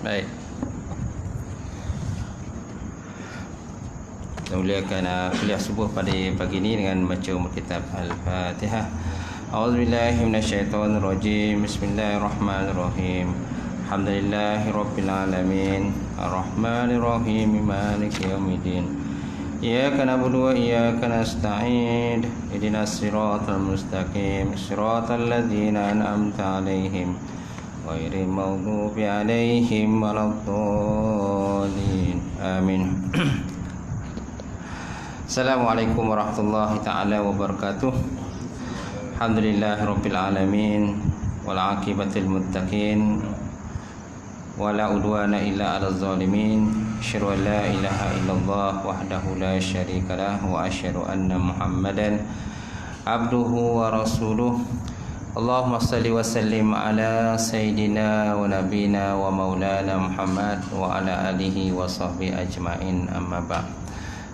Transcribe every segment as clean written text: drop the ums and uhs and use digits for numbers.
Baik. Kita muliakan kuliah subuh pada pagi ini dengan baca kitab Al-Fatihah. A'udzubillahi minasyaitonirrajim. Bismillahirrahmanirrahim. Alhamdulillahirabbil alamin. Arrahmanirrahim. Maliki yaumiddin. Iyyaka na'budu wa iyyaka nasta'in. Ihdinas siratal mustaqim. Siratal ladzina an'amta 'alaihim ghairil maghdubi 'alaihim waladdallin. Amin. Assalamualaikum warahmatullahi taala wabarakatuh. Alhamdulillahirabbil alamin wal 'aqibatul muttaqin wala udwana illa 'alal zalimin. Asyhadu an la ilaha illallah wahdahu la syarikalah wa asyhadu anna Muhammadan abduhu wa rasuluh. Allahumma salli wa sallim ala sayyidina wa nabina wa maulana Muhammad wa ala alihi wa sahbihi ajma'in, amma ba'd.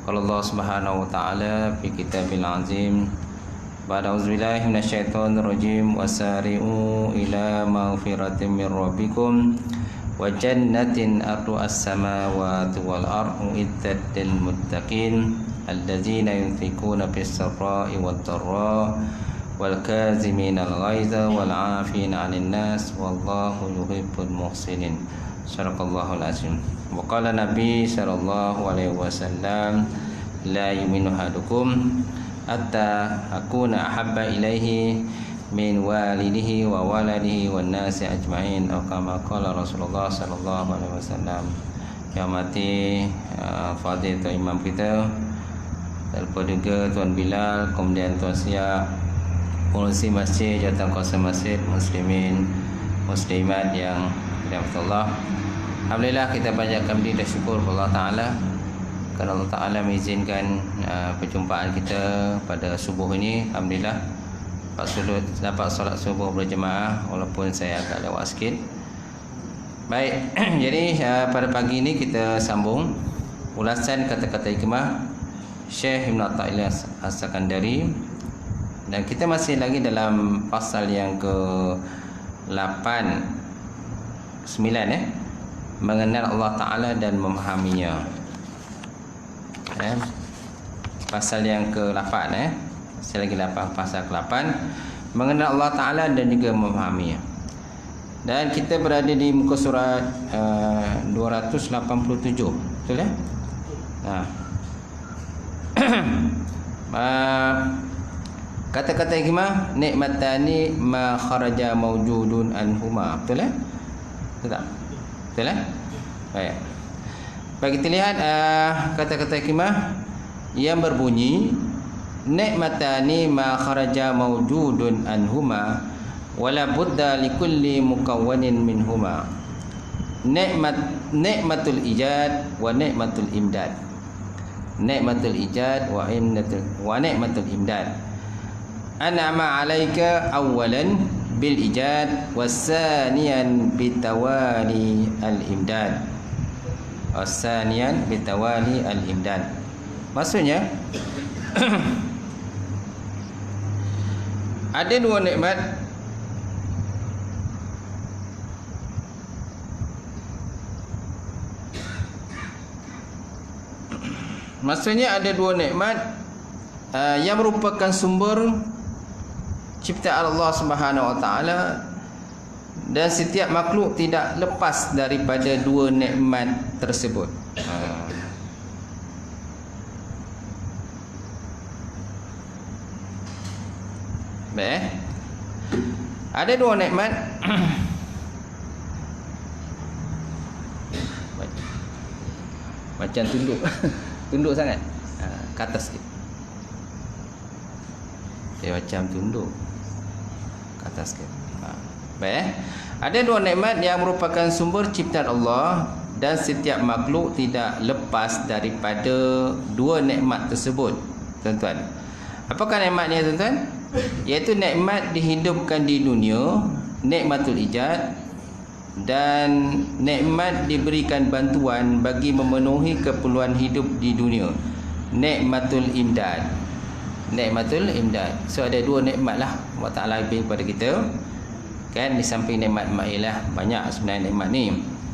Qala Allah Subhanahu wa ta'ala fi kitabil azim, ba'da auzubillahi minasyaitonir rajim, wasari'u ila maghfiratin min rabbikum wa jannatin arduha as-samawati wal ardu iddat lil muttaqin allazina yunfiquna fis sarra'i wad dharra wal kazimina al ghaiza wal 'afina 'anil nas wallahu yuhibbul muhsinin. Sadaqallahul azim. Wa qala Nabi sallallahu alaihi wasallam, la yu'minu ahadukum hatta akuna ahabba ilaihi min walidihi wa waladihi wan nasi ajma'in, atau kama qala Rasulullah sallallahu alaihi wasallam. Yang mati fadilatul imam kita, daripada juga Tuan Bilal, kemudian Tuan Siap, pengurusi masjid, jawatan kuasa masjid, muslimin muslimat yang dirahmati. Alhamdulillah, kita banyakkan beri dan syukur kepada Allah Ta'ala kerana Allah Ta'ala mengizinkan perjumpaan kita pada subuh ini. Alhamdulillah dapat solat subuh berjemaah walaupun saya agak lewat sikit. Baik, jadi pada pagi ini kita sambung ulasan kata-kata hikmah Syekh Ibn Athaillah As-Sakandari, dan kita masih lagi dalam pasal yang ke-8 9 mengenal Allah Ta'ala dan memahaminya. Pasal yang ke-8 Masih lagi 8, pasal ke-8 mengenal Allah Ta'ala dan juga memahaminya. Dan kita berada di muka surat 287. Betul ya? Kata-kata hikmah, nikmatani ma kharaja mawjudun anhuma. Betul ya? Betul tak? Betul ya? Baik. Bagi kita lihat kata-kata hikmah yang berbunyi, nikmatani ma kharaja mawjudun anhuma wala budda likulli mukawwanin minhuma. Nikmatul ijad wa nikmatul imdad. Nikmatul ijad wa nikmatul imdad. An'ama 'alaika awwalan bil ijad wasaniyan bitawali al-imdad. Wasaniyan bitawali al-imdad. Maksudnya ada dua nikmat yang merupakan sumber ciptaan Allah Subhanahu wa taala, dan setiap makhluk tidak lepas daripada dua nikmat tersebut. Baik. Ada dua nikmat macam tunduk tunduk sangat ke atas sikit. Dia macam tunduk ke atas sikit. Baik. Ada dua nikmat yang merupakan sumber ciptaan Allah, dan setiap makhluk tidak lepas daripada dua nikmat tersebut, tuan-tuan. Apakah nikmatnya, tuan-tuan? Iaitu nikmat dihidupkan di dunia, nikmatul ijad, dan nikmat diberikan bantuan bagi memenuhi keperluan hidup di dunia, nikmatul imdad. Nikmatul imdad. So ada dua nikmat lah Allah Ta'ala beri kepada kita, kan? Di samping nikmat ialah banyak sebenarnya nikmat ni,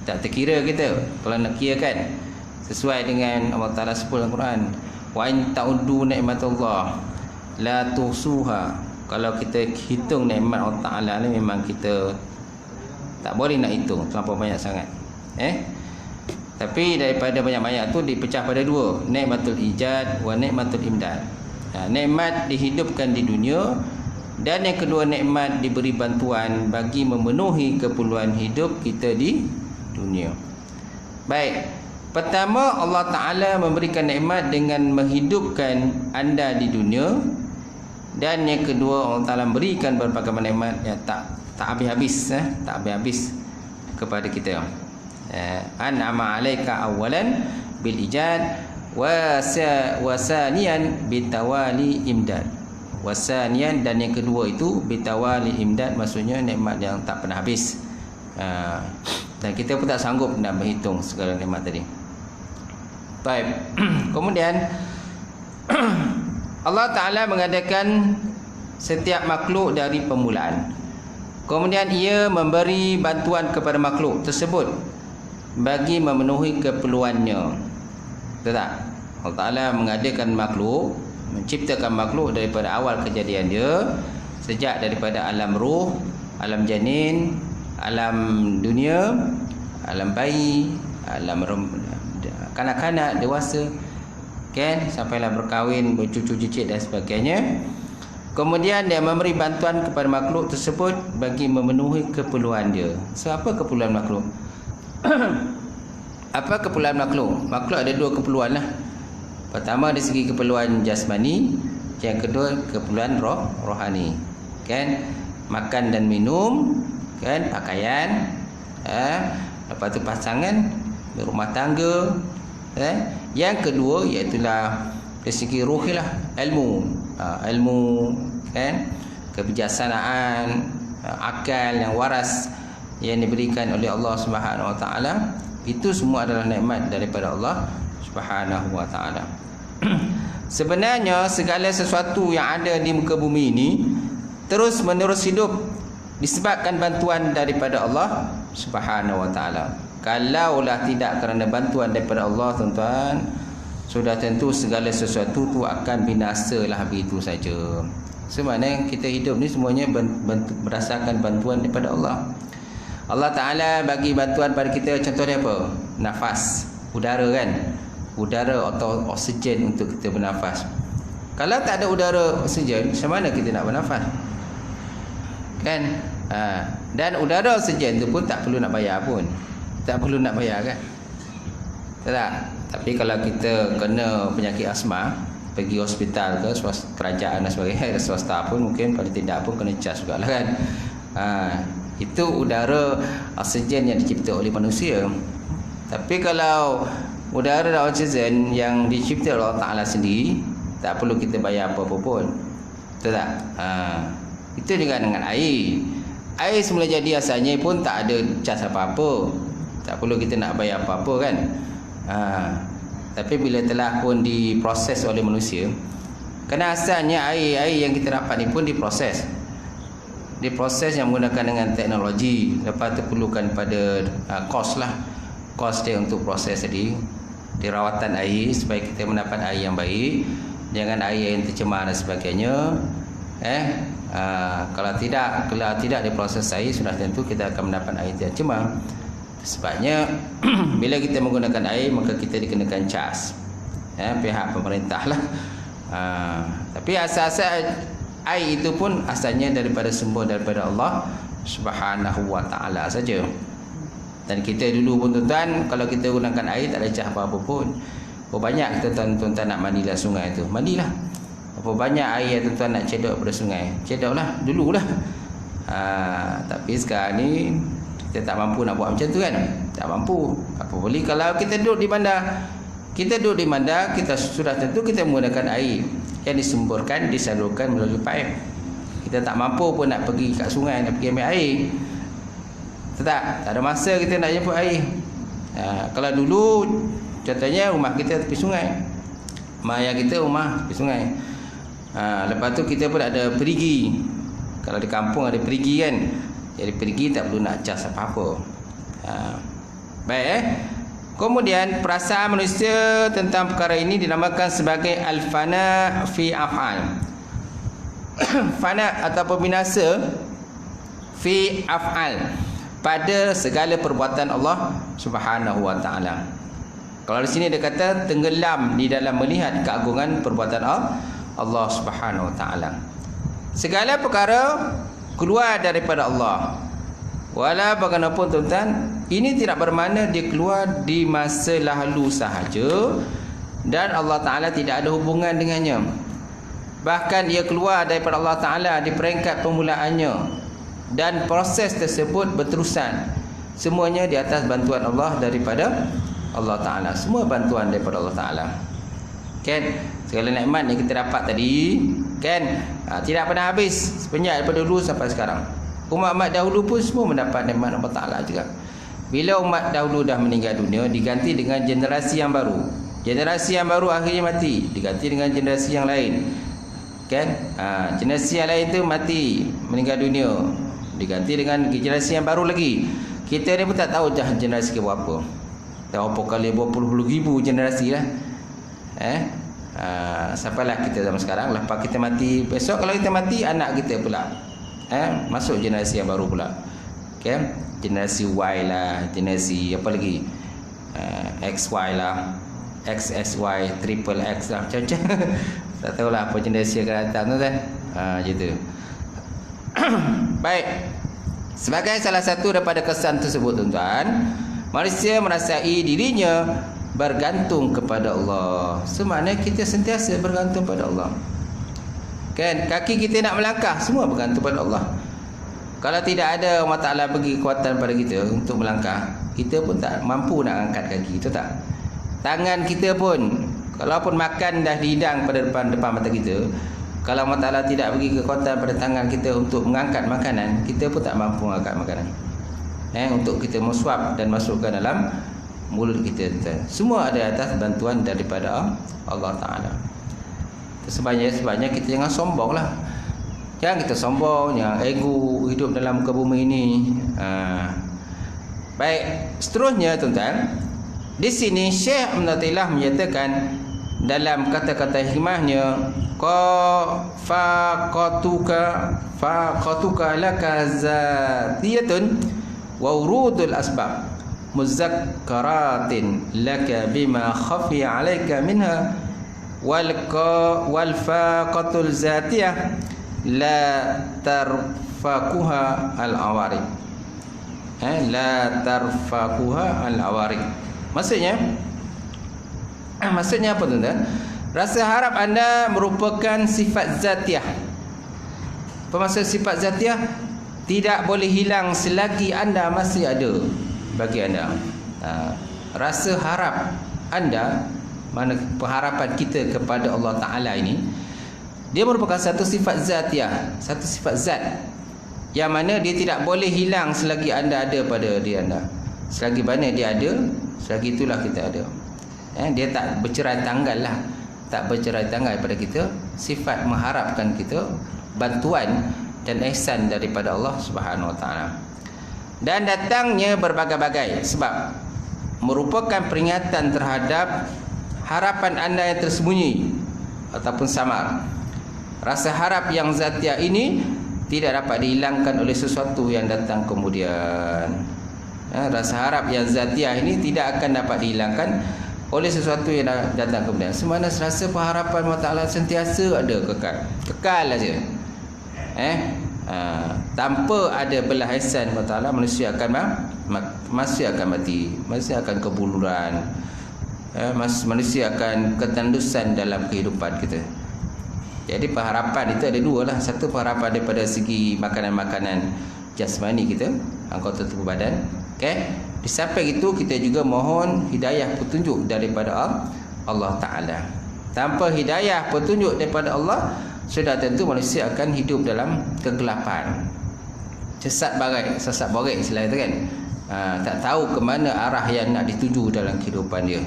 tak terkira kita kalau nak kira kan, sesuai dengan Allah Ta'ala sebut dalam Quran, wa in ta'uddu ni'matullah la tuhsuha. Kalau kita hitung nikmat Allah Ta'ala ni, memang kita tak boleh nak hitung, terlampau banyak sangat. Tapi daripada banyak-banyak tu dipecah pada dua, nikmatul ijad wa nikmatul imdad. Nikmat dihidupkan di dunia, dan yang kedua nikmat diberi bantuan bagi memenuhi keperluan hidup kita di dunia. Baik, pertama Allah Ta'ala memberikan nikmat dengan menghidupkan anda di dunia, dan yang kedua Allah Ta'ala memberikan berbagai nikmat yang tak habis-habis, tak habis-habis kepada kita. An'ama 'alaika awwalan bil ijad wa saniyan bitawali imdad. Wasanian, dan yang kedua itu bitawali imdad, maksudnya nikmat yang tak pernah habis. Dan kita pun tak sanggup nak berhitung segala nikmat tadi. Baik. Kemudian Allah Ta'ala mengadakan setiap makhluk dari permulaan. Kemudian ia memberi bantuan kepada makhluk tersebut bagi memenuhi keperluannya. Betul tak? Allah Ta'ala mengadakan makhluk, menciptakan makhluk daripada awal kejadian dia, sejak daripada alam ruh, alam janin, alam dunia, alam bayi, alam kanak-kanak, dewasa, kan, sampailah berkahwin, bercucu cicit dan sebagainya. Kemudian dia memberi bantuan kepada makhluk tersebut bagi memenuhi keperluan dia. So apa keperluan makhluk? Apa keperluan makhluk? Makhluk ada dua keperluan lah. Pertama dari segi keperluan jasmani, yang kedua keperluan rohani. Kan? Makan dan minum, kan, pakaian, lepas tu pasangan, berumah tangga, Yang kedua iaitulah dari segi ruhi lah, ilmu, kan, kebijaksanaan, akal yang waras yang diberikan oleh Allah Subhanahu Wa Taala. Itu semua adalah nikmat daripada Allah Subhanahu Wa Taala. Sebenarnya segala sesuatu yang ada di muka bumi ini terus menerus hidup disebabkan bantuan daripada Allah Subhanahu Wa Taala. Kalaulah tidak kerana bantuan daripada Allah, tuan-tuan, sudah tentu segala sesuatu tu akan binasalah begitu saja. Sebenarnya kita hidup ni semuanya berdasarkan bantuan daripada Allah. Allah Ta'ala bagi bantuan pada kita, contohnya apa? Nafas, udara kan? Udara atau oksigen untuk kita bernafas. Kalau tak ada udara oksigen, macam mana kita nak bernafas? Kan? Dan udara oksigen tu pun tak perlu nak bayar pun. Tak perlu nak bayar kan? Tak? Tapi kalau kita kena penyakit asma, pergi hospital ke kerajaan dan sebagainya, swasta pun mungkin paling tidak pun kena charge juga lah kan. Itu udara oksigen yang dicipta oleh manusia. Tapi kalau udara dan oksigen yang dicipta oleh Allah Ta'ala sendiri, tak perlu kita bayar apa-apa pun. Betul tak? Itu juga dengan air. Air semula jadi asalnya pun tak ada cas apa-apa, tak perlu kita nak bayar apa-apa kan. Tapi bila telah pun diproses oleh manusia, kerana asalnya air yang kita dapat ni pun diproses yang menggunakan dengan teknologi. Lepas tu perlukan pada kos lah, kos dia untuk proses tadi, dirawatan air supaya kita mendapat air yang baik, jangan air yang tercemar dan sebagainya. Kalau tidak diproses air, sudah tentu kita akan mendapat air yang tercemar. Sebabnya bila kita menggunakan air, maka kita dikenakan cas, pihak pemerintah lah. Tapi asal-asal air itu pun asalnya daripada sumber daripada Allah Subhanahu Wa Taala saja. Dan kita dulu pun tuan-tuan, kalau kita gunakan air tak ada cas apa-apa pun. Berapa banyak kita tuan-tuan nak mandilah sungai tu, mandilah. Berapa banyak air yang tuan-tuan nak cedok pada sungai, cedoklah dululah. Tapi sekarang ni kita tak mampu nak buat macam tu kan. Tak mampu. Apa boleh kalau kita duduk di bandar. Kita duduk di bandar, kita sudah tentu kita menggunakan air yang disalurkan melalui paip. Kita tak mampu pun nak pergi kat sungai, nak pergi ambil air. Tak ada masa kita nak jemput air. Kalau dulu contohnya rumah kita tepi sungai, mak ayah kita rumah tepi sungai. Lepas tu kita pun ada perigi. Kalau di kampung ada perigi kan, jadi pergi tak perlu nak cas apa-apa. Baik. Kemudian perasaan manusia tentang perkara ini dinamakan sebagai al-fana fi af'al. Fana ataupun binasa fi af'al, pada segala perbuatan Allah Subhanahu wa taala. Kalau di sini dia kata tenggelam di dalam melihat keagungan perbuatan Allah Subhanahu wa taala. Segala perkara keluar daripada Allah. Walau bagaimanapun tuan-tuan, ini tidak bermakna dia keluar di masa lalu sahaja dan Allah Ta'ala tidak ada hubungan dengannya. Bahkan ia keluar daripada Allah Ta'ala di peringkat permulaannya, dan proses tersebut berterusan. Semuanya di atas bantuan Allah daripada Allah Ta'ala. Semua bantuan daripada Allah Ta'ala. Kan? Segala nikmat yang kita dapat tadi, kan? Tidak pernah habis sepanjang daripada dulu sampai sekarang. Umat-umat dahulu pun semua mendapat nikmat Allah Ta'ala juga. Bila umat dahulu dah meninggal dunia, diganti dengan generasi yang baru. Generasi yang baru akhirnya mati, diganti dengan generasi yang lain. Kan? Generasi yang lain tu mati, meninggal dunia, diganti dengan generasi yang baru lagi. Kita ni pun tak tahu dah generasi ke berapa. Dah berapa kali, berpuluh-puluh ribu generasi lah. Sampailah kita zaman sekarang. Lepas kita mati, besok kalau kita mati, anak kita pula masuk generasi yang baru pula. Okay? Generasi Y lah, generasi apa lagi, XY lah, XSY, triple X lah, macam-macam. Tak tahulah apa generasi akan datang tu kan. Gitu. Baik. Sebagai salah satu daripada kesan tersebut tuan-tuan, manusia merasai dirinya bergantung kepada Allah. Semaknanya kita sentiasa bergantung pada Allah. Kan, kaki kita nak melangkah semua bergantung pada Allah. Kalau tidak ada Allah Ta'ala bagi kekuatan pada kita untuk melangkah, kita pun tak mampu nak angkat kaki, itu tak. Tangan kita pun, kalaupun makan dah dihidang pada depan mata kita, kalau Allah Ta'ala tidak bagi kekuatan pada tangan kita untuk mengangkat makanan, kita pun tak mampu mengangkat makanan. Untuk kita mensuap dan masukkan dalam mulut kita. Semua ada atas bantuan daripada Allah Ta'ala. Sebabnya kita jangan sombong lah. Jangan kita sombong, jangan ego hidup dalam muka bumi ini. Baik, seterusnya tuan-tuan, di sini Syekh Ibn Athaillah menyatakan dalam kata-kata hikmahnya, faqatuka laka zatiyatun wa urudul asbab muzakkaratin laka bima khafi alaika minha wal faqatul zatiyah la tarfaquha al awarid. La tarfaquha al awarid. Maksudnya apa tuan-tuan? Rasa harap anda merupakan sifat zatiyah. Apa maksud sifat zatiyah? Tidak boleh hilang selagi anda masih ada bagi anda. Rasa harap anda, mana pengharapan kita kepada Allah Ta'ala ini, dia merupakan satu sifat zatiyah, satu sifat zat yang mana dia tidak boleh hilang selagi anda ada pada diri anda. Selagi mana dia ada, selagi itulah kita ada. Dia tak bercerai tanggal lah, tak bercerai tanggal pada kita. Sifat mengharapkan kita bantuan dan ihsan daripada Allah Subhanahu Wa Taala. Dan datangnya berbagai-bagai sebab merupakan peringatan terhadap harapan anda yang tersembunyi ataupun samar. Rasa harap yang zatiyah ini tidak dapat dihilangkan oleh sesuatu yang datang kemudian. Rasa harap yang zatiyah ini tidak akan dapat dihilangkan oleh sesuatu yang datang kemudian. Semana rasa pengharapan Allah Ta'ala sentiasa ada, kekal saja. Tanpa ada belah ihsan Allah Ta'ala, manusia akan masih akan mati, masih akan kebuluran, manusia akan ketandusan dalam kehidupan kita. Jadi pengharapan itu ada dua lah. Satu pengharapan daripada segi makanan-makanan jasmani kita, anggota tubuh badan. Di samping itu kita juga mohon hidayah petunjuk daripada Allah Ta'ala. Tanpa hidayah petunjuk daripada Allah, sudah tentu manusia akan hidup dalam kegelapan, sesat barai istilah itu kan. Tak tahu ke mana arah yang nak dituju dalam kehidupan dia.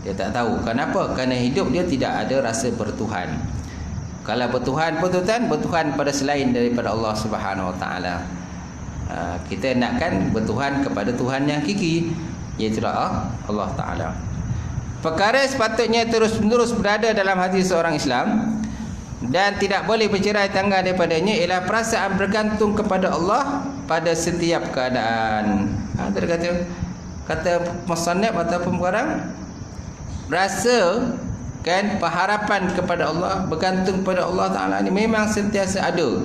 Dia tak tahu. Kenapa? Kerana hidup dia tidak ada rasa bertuhan. Kalau bertuhan pun tuan, bertuhan pada selain daripada Allah Subhanahu Wa Taala. Kita nakkan bertuhan kepada Tuhan yang hakiki, iaitu Allah Ta'ala. Perkara sepatutnya terus-menerus berada dalam hati seorang Islam dan tidak boleh bercerai tanggal daripadanya ialah perasaan bergantung kepada Allah pada setiap keadaan. Kata musannif ataupun orang, rasa kan pengharapan kepada Allah, bergantung kepada Allah Ta'ala ni memang sentiasa ada.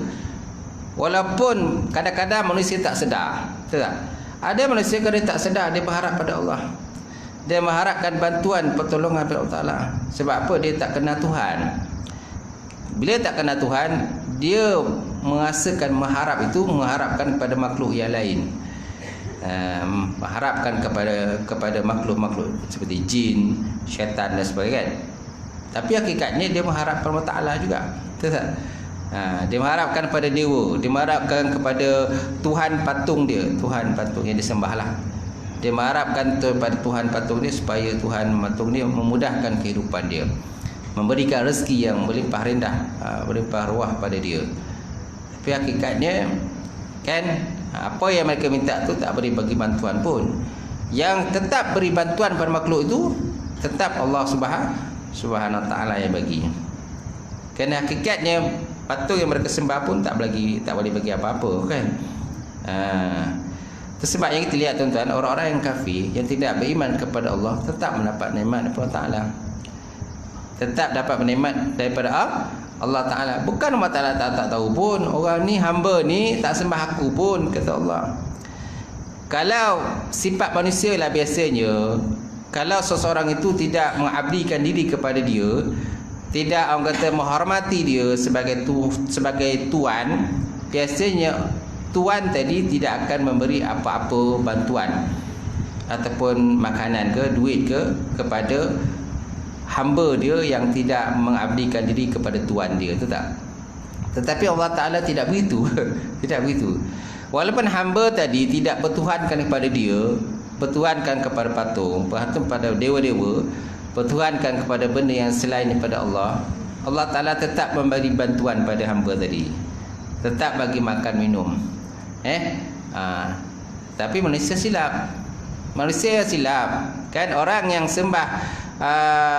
Walaupun kadang-kadang manusia tak sedar. Betul tak? Ada manusia kalau tak sedar dia berharap pada Allah. Dia mengharapkan bantuan pertolongan daripada Allah Ta'ala. Sebab apa? Dia tak kenal Tuhan. Bila tak kenal Tuhan, dia merasakan mengharapkan kepada makhluk yang lain. Mengharapkan kepada makhluk-makhluk seperti jin, syaitan dan sebagainya kan. Tapi hakikatnya dia mengharapkan Allah Ta'ala juga. Betul tak? Dia mengharapkan kepada dewa, dia mengharapkan kepada Tuhan patung dia, Tuhan patung yang disembahlah. Dia mengharapkan kepada Tuhan patung dia supaya Tuhan patung dia memudahkan kehidupan dia, memberikan rezeki yang berlimpah rendah, berlimpah ruah pada dia. Tapi hakikatnya kan, apa yang mereka minta tu tak beri bagi bantuan pun. Yang tetap beri bantuan pada makhluk itu tetap Allah Subhanahu Wa Ta'ala yang bagi. Kerana hakikatnya patung yang mereka sembah pun tak boleh bagi apa-apa kan. Sebab yang kita lihat tuan-tuan, orang-orang yang kafir yang tidak beriman kepada Allah tetap mendapat nikmat daripada Allah Ta'ala, tetap dapat nikmat daripada Allah Ta'ala. Bukan Allah Ta'ala tak tahu pun, orang ni hamba ni tak sembah aku pun, kata Allah. Kalau sifat manusia lah biasanya, kalau seseorang itu tidak mengabdikan diri kepada dia, tidak orang kata menghormati dia sebagai tuan, biasanya tuan tadi tidak akan memberi apa-apa bantuan ataupun makanan ke duit ke kepada hamba dia yang tidak mengabdikan diri kepada tuan dia, betul tak? Tetapi Allah Ta'ala tidak begitu. Tidak begitu. Walaupun hamba tadi tidak bertuhankan kepada dia, bertuhankan kepada patung, bertuhankan kepada dewa-dewa, bertuhankan kepada benda yang selain daripada Allah, Allah Ta'ala tetap memberi bantuan pada hamba tadi, tetap bagi makan minum. Tapi manusia silap. Kan, orang yang sembah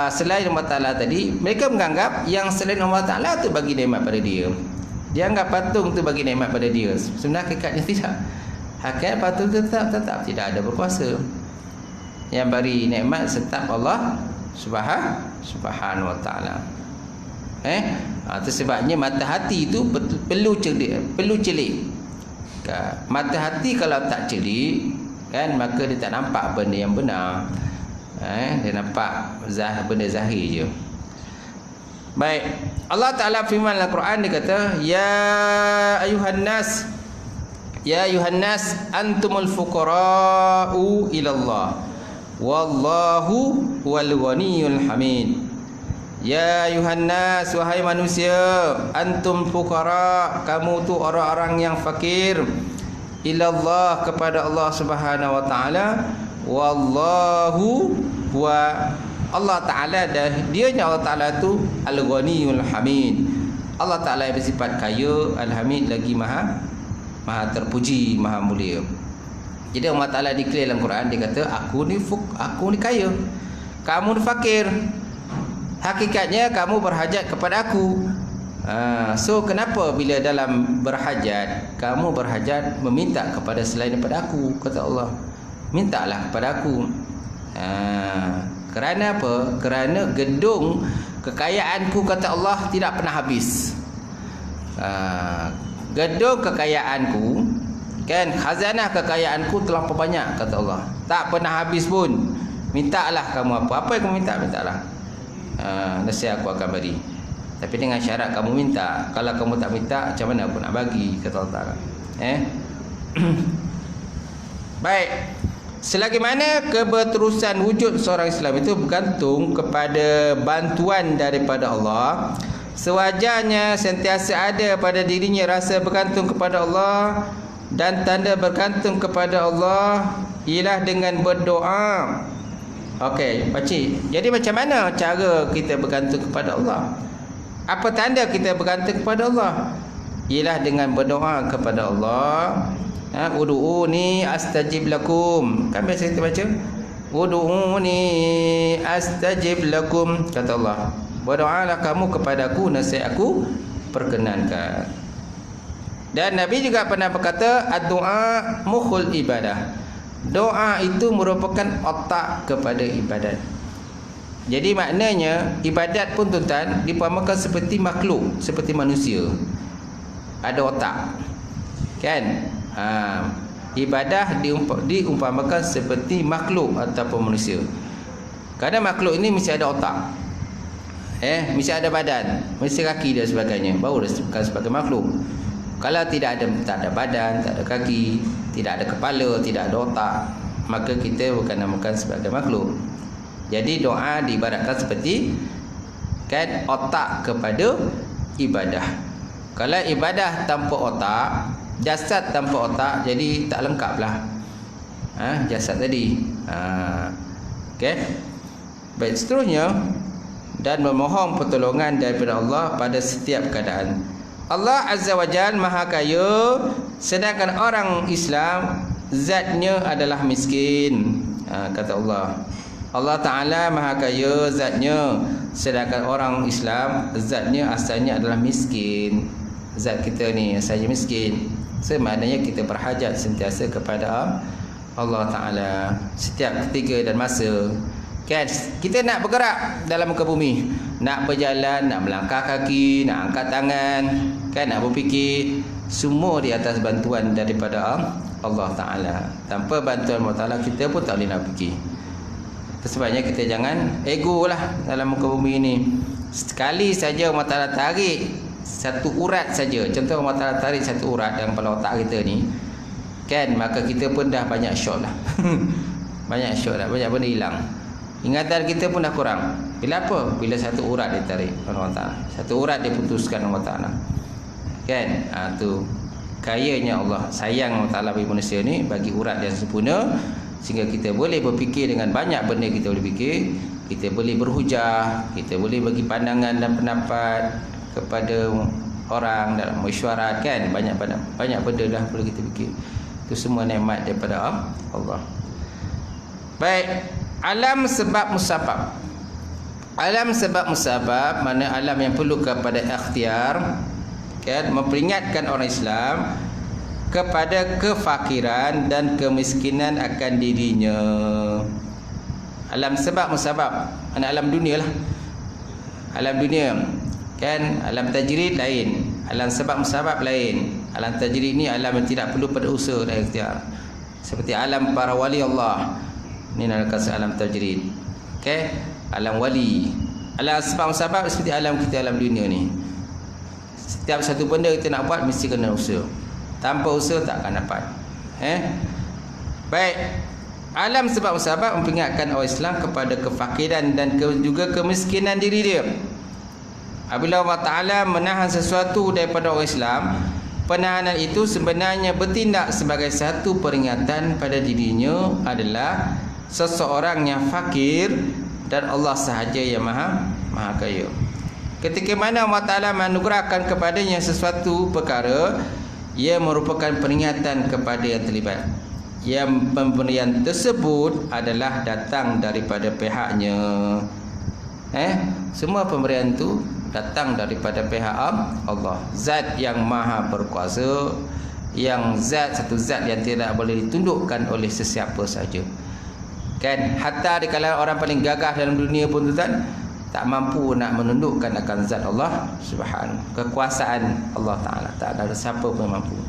selain Allah Ta'ala tadi, mereka menganggap yang selain Allah Ta'ala tu bagi nikmat pada dia. Dia anggap patung tu bagi nikmat pada dia. Sebenarnya hakikatnya tidak. Hakikat patung tu tetap tidak ada berkuasa. Yang beri nikmat tetap Allah Subhanahu Wa Ta'ala. Itu sebabnya mata hati itu perlu celik. Mata hati kalau tak celik kan, maka dia tak nampak benda yang benar. Dia nampak benda zahir je. Baik, Allah Ta'ala firman dalam Quran, dia kata, Ya ayuhan nas antumul fuqara'u ilallah wallahu huwal ghaniyul hamid. Ya ayuhan nas, wahai manusia, antum fuqara, kamu tu orang-orang yang fakir, ilallah, kepada Allah Subhanahu Wa Ta'ala, wallahu huwa, Allah Ta'ala dan dianya Allah Ta'ala tu al-ghaniyul hamid. Allah Ta'ala yang bersifat kaya, al-hamid, lagi maha terpuji, maha mulia. Jadi Allah Ta'ala declare dalam Quran, dia kata, aku ni kaya, kamu ni fakir. Hakikatnya kamu berhajat kepada aku. So kenapa bila dalam berhajat, kamu berhajat meminta kepada selain daripada aku, kata Allah. Mintalah kepada aku. Kerana apa? Kerana gedung kekayaanku, kata Allah, tidak pernah habis. Gedung kekayaanku kan, khazanah kekayaanku terlampau banyak, kata Allah, tak pernah habis pun. Mintalah kamu apa yang kamu mintalah. Nasihat aku akan beri, tapi dengan syarat kamu minta. Kalau kamu tak minta, macam mana aku nak bagi, kata Allah Ta'ala. Baik, selagi mana keberterusan wujud seorang Islam itu bergantung kepada bantuan daripada Allah, sewajarnya sentiasa ada pada dirinya rasa bergantung kepada Allah. Dan tanda bergantung kepada Allah ialah dengan berdoa. Okey, pakcik, jadi macam mana cara kita bergantung kepada Allah? Apa tanda kita bergantung kepada Allah? Ialah dengan berdoa kepada Allah Ud'uuni astajib lakum. Kan biasa kita baca ud'uuni astajib lakum. Kata Allah, berdoalah kamu kepadaku, nasihat aku perkenankan. Dan Nabi juga pernah berkata, ad-du'a mukhul ibadah. Doa itu merupakan otak kepada ibadat. Jadi maknanya ibadat pun tuan-tuan diumpamakan seperti makhluk, seperti manusia. Ada otak. Kan? Ibadah diumpamakan seperti makhluk ataupun manusia. Kerana makhluk ini mesti ada otak. Mesti ada badan, mesti kaki dan sebagainya. Baru disebutkan sebagai makhluk. Kalau tak ada badan, tak ada kaki, tidak ada kepala, tidak ada otak, maka kita bukan namakan sebagai makhluk. Jadi doa diibaratkan seperti kan otak kepada ibadah. Kalau ibadah tanpa otak, jasad tanpa otak, jadi tak lengkaplah. Jasad tadi. Okey. Baik, seterusnya, dan memohon pertolongan daripada Allah pada setiap keadaan. Allah Azza wa Jalla Maha Kaya, sedangkan orang Islam zatnya adalah miskin. Kata Allah, Allah Ta'ala Maha Kaya zatnya, sedangkan orang Islam zatnya asalnya adalah miskin. Zat kita ni asalnya miskin. Maknanya kita berhajat sentiasa kepada Allah Ta'ala setiap ketika dan masa. Kan, kita nak bergerak dalam muka bumi, nak berjalan, nak melangkah kaki, nak angkat tangan, kan, nak berfikir, semua di atas bantuan daripada Allah Ta'ala. Tanpa bantuan Allah Ta'ala, kita pun tak boleh nak fikir. Sebabnya kita jangan ego lah dalam muka bumi ini. Sekali saja Allah Ta'ala tarik satu urat saja, contoh Allah Ta'ala tarik satu urat dalam kepala otak kita ni, kan, maka kita pun dah banyak syok lah. Banyak syok dah, banyak benda hilang. Ingatan kita pun dah kurang. Bila apa? Bila satu urat ditarik Allah Ta'ala, satu urat diputuskan Allah Ta'ala. Kan? Tu kayanya Allah, sayang Allah Ta'ala bagi manusia ni, bagi urat yang sempurna, sehingga kita boleh berfikir dengan banyak benda. Kita boleh fikir, kita boleh berhujah, kita boleh bagi pandangan dan pendapat kepada orang dalam mesyuarat, kan, banyak benda dah boleh kita fikir. Itu semua nikmat daripada Allah. Baik, alam sebab musabab. Alam sebab musabab mana alam yang perlu kepada ikhtiar, kan, memperingatkan orang Islam kepada kefakiran dan kemiskinan akan dirinya. Alam sebab musabab mana alam dunia lah. Alam dunia, kan, alam tajrid lain, alam sebab musabab lain. Alam tajrid ni alam yang tidak perlu pada usaha dan ikhtiar, seperti alam para wali Allah. Ini nak kata alam tajrid. Okey, alam wali. Alam sebab musabab seperti alam kita, alam dunia ni. Setiap satu benda kita nak buat mesti kena usaha. Tanpa usaha tak akan dapat. Baik. Alam sebab musabab memperingatkan orang Islam kepada kefakiran dan juga kemiskinan diri dia. Apabila Allah Ta'ala menahan sesuatu daripada orang Islam, penahanan itu sebenarnya bertindak sebagai satu peringatan pada dirinya adalah seseorang yang fakir dan Allah sahaja yang maha kaya. Ketika mana Allah Ta'ala menganugerahkan kepadanya sesuatu perkara, ia merupakan peringatan kepada yang terlibat, yang pemberian tersebut adalah datang daripada pihaknya. Semua pemberian itu datang daripada pihak Allah, zat yang maha berkuasa, yang satu zat yang tidak boleh ditundukkan oleh sesiapa saja. Kan, hatta di kalangan orang paling gagah dalam dunia pun tuan, tak mampu nak menundukkan akan zat Allah Subhanahu, kekuasaan Allah Ta'ala. Tak ada siapa pun mampu.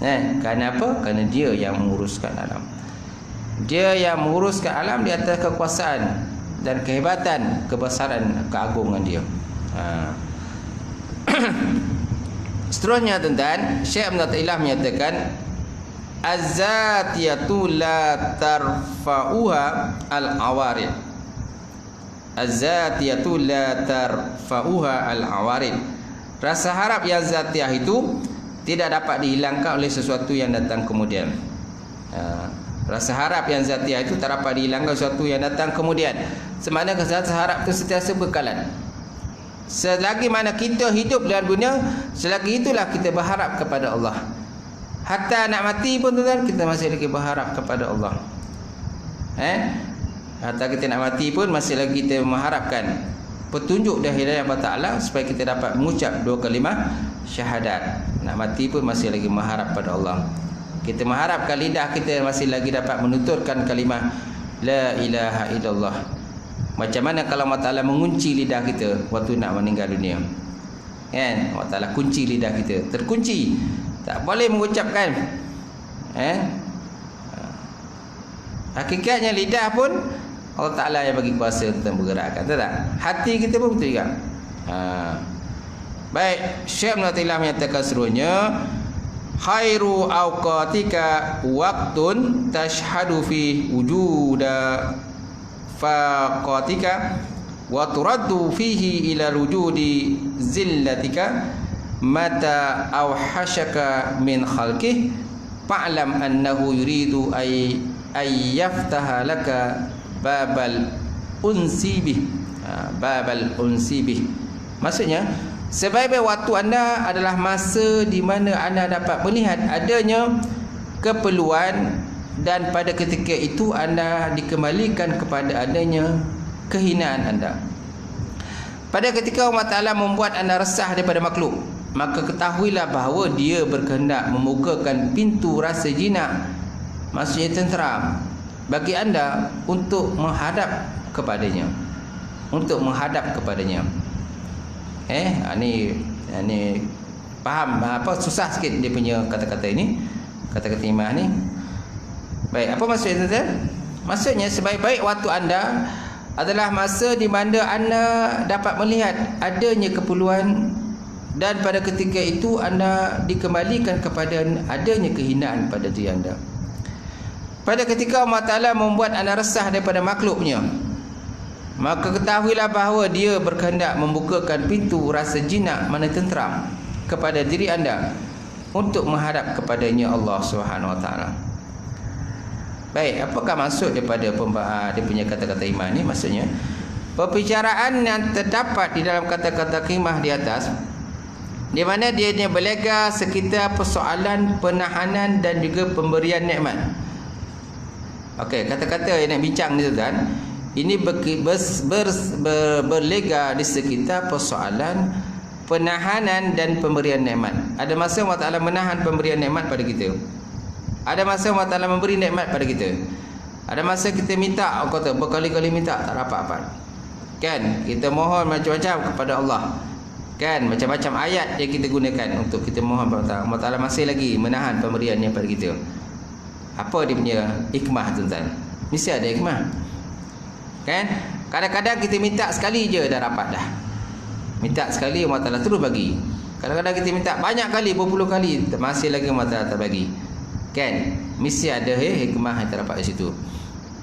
Kerana apa? Kerana dia yang menguruskan alam. Dia yang menguruskan alam di atas kekuasaan dan kehebatan, kebesaran, keagungan dia. Seterusnya tuan-tuan, Syekh Ibn Athaillah menyatakan, Az-zatiyatu la tarfa'uha al-awarid. Az-zatiyatu la tarfa'uha al-awarid. Rasa harap yang zatiyah itu tidak dapat dihilangkan oleh sesuatu yang datang kemudian. Rasa harap yang zatiyah itu tak dapat dihilangkan sesuatu yang datang kemudian. Semana rasa harap itu sentiasa berkalan. Selagi mana kita hidup dalam dunia, selagi itulah kita berharap kepada Allah. Hatta nak mati pun tuan-tuan, kita masih lagi berharap kepada Allah. Hatta kita nak mati pun masih lagi kita mengharapkan petunjuk dan hidayah Allah Ta'ala supaya kita dapat mengucap 2 kalimah syahadat. Nak mati pun masih lagi mengharap pada Allah. Kita mengharapkan lidah kita masih lagi dapat menuturkan kalimah La ilaha illallah. Macam mana kalau Allah Ta'ala mengunci lidah kita waktu nak meninggal dunia? Kan? Allah Ta'ala kunci lidah kita, terkunci, tak boleh mengucapkan. Hakikatnya lidah pun Allah Ta'ala yang bagi kuasa tentang bergerakkan, tak? Hati kita pun betul juga. Baik, Syekh Ibn Athaillah menyatakan serunya, khairu awqatika waqtun tashhadu fi wujuda faqatika wa turaddu fihi ila wujudi zillatika mata awhashaka min khalqih fa'lam annahu yuridu ay yaftaha laka babal unsibih. Babal unsibih maksudnya sebaik-baik waktu anda adalah masa di mana anda dapat melihat adanya keperluan, dan pada ketika itu anda dikembalikan kepada adanya kehinaan anda. Pada ketika Allah Ta'ala membuat anda resah daripada makhluk, maka ketahuilah bahawa dia berkehendak membukakan pintu rasa jinak, maksudnya tenteram, bagi anda untuk menghadap kepadanya. Untuk menghadap kepadanya. Ini faham apa, susah sikit dia punya kata-kata ini, kata-kata imam ni. Baik, apa maksudnya tuan-tuan? Maksudnya sebaik-baik waktu anda adalah masa di mana anda dapat melihat adanya keperluan, dan pada ketika itu anda dikembalikan kepada adanya kehinaan pada diri anda. Pada ketika Allah Ta'ala membuat anda resah daripada makhluknya, maka ketahuilah bahawa dia berkehendak membukakan pintu rasa jinak mana tenteram kepada diri anda untuk menghadap kepadanya Allah Subhanahu Wa Ta'ala. Baik, apakah maksud daripada dia punya kata-kata iman ni? Maksudnya perbicaraan yang terdapat di dalam kata-kata khimah di atas, di mana dia berlega sekitar persoalan penahanan dan juga pemberian nikmat. Okey, kata-kata yang nak bincang ni tuan, ini berlega di sekitar persoalan penahanan dan pemberian nikmat. Ada masa Allah Ta'ala menahan pemberian nikmat pada kita. Ada masa Allah Ta'ala memberi nikmat pada kita. Ada masa kita minta, kata berkali-kali minta tak dapat apa. Kan? Kita mohon macam-macam kepada Allah. Kan? Macam-macam ayat yang kita gunakan untuk kita mohon kepada Allah. Allah Ta'ala masih lagi menahan pemberiannya pada kita. Apa dia punya hikmah tuan-tuan? Mesti ada hikmah. Kan? Kadang-kadang kita minta sekali je dah dapat dah. Minta sekali Allah Ta'ala terus bagi. Kadang-kadang kita minta banyak kali, berpuluh kali, masih lagi Allah Ta'ala tak bagi. Kan? Mesti ada hikmah yang terdapat di situ.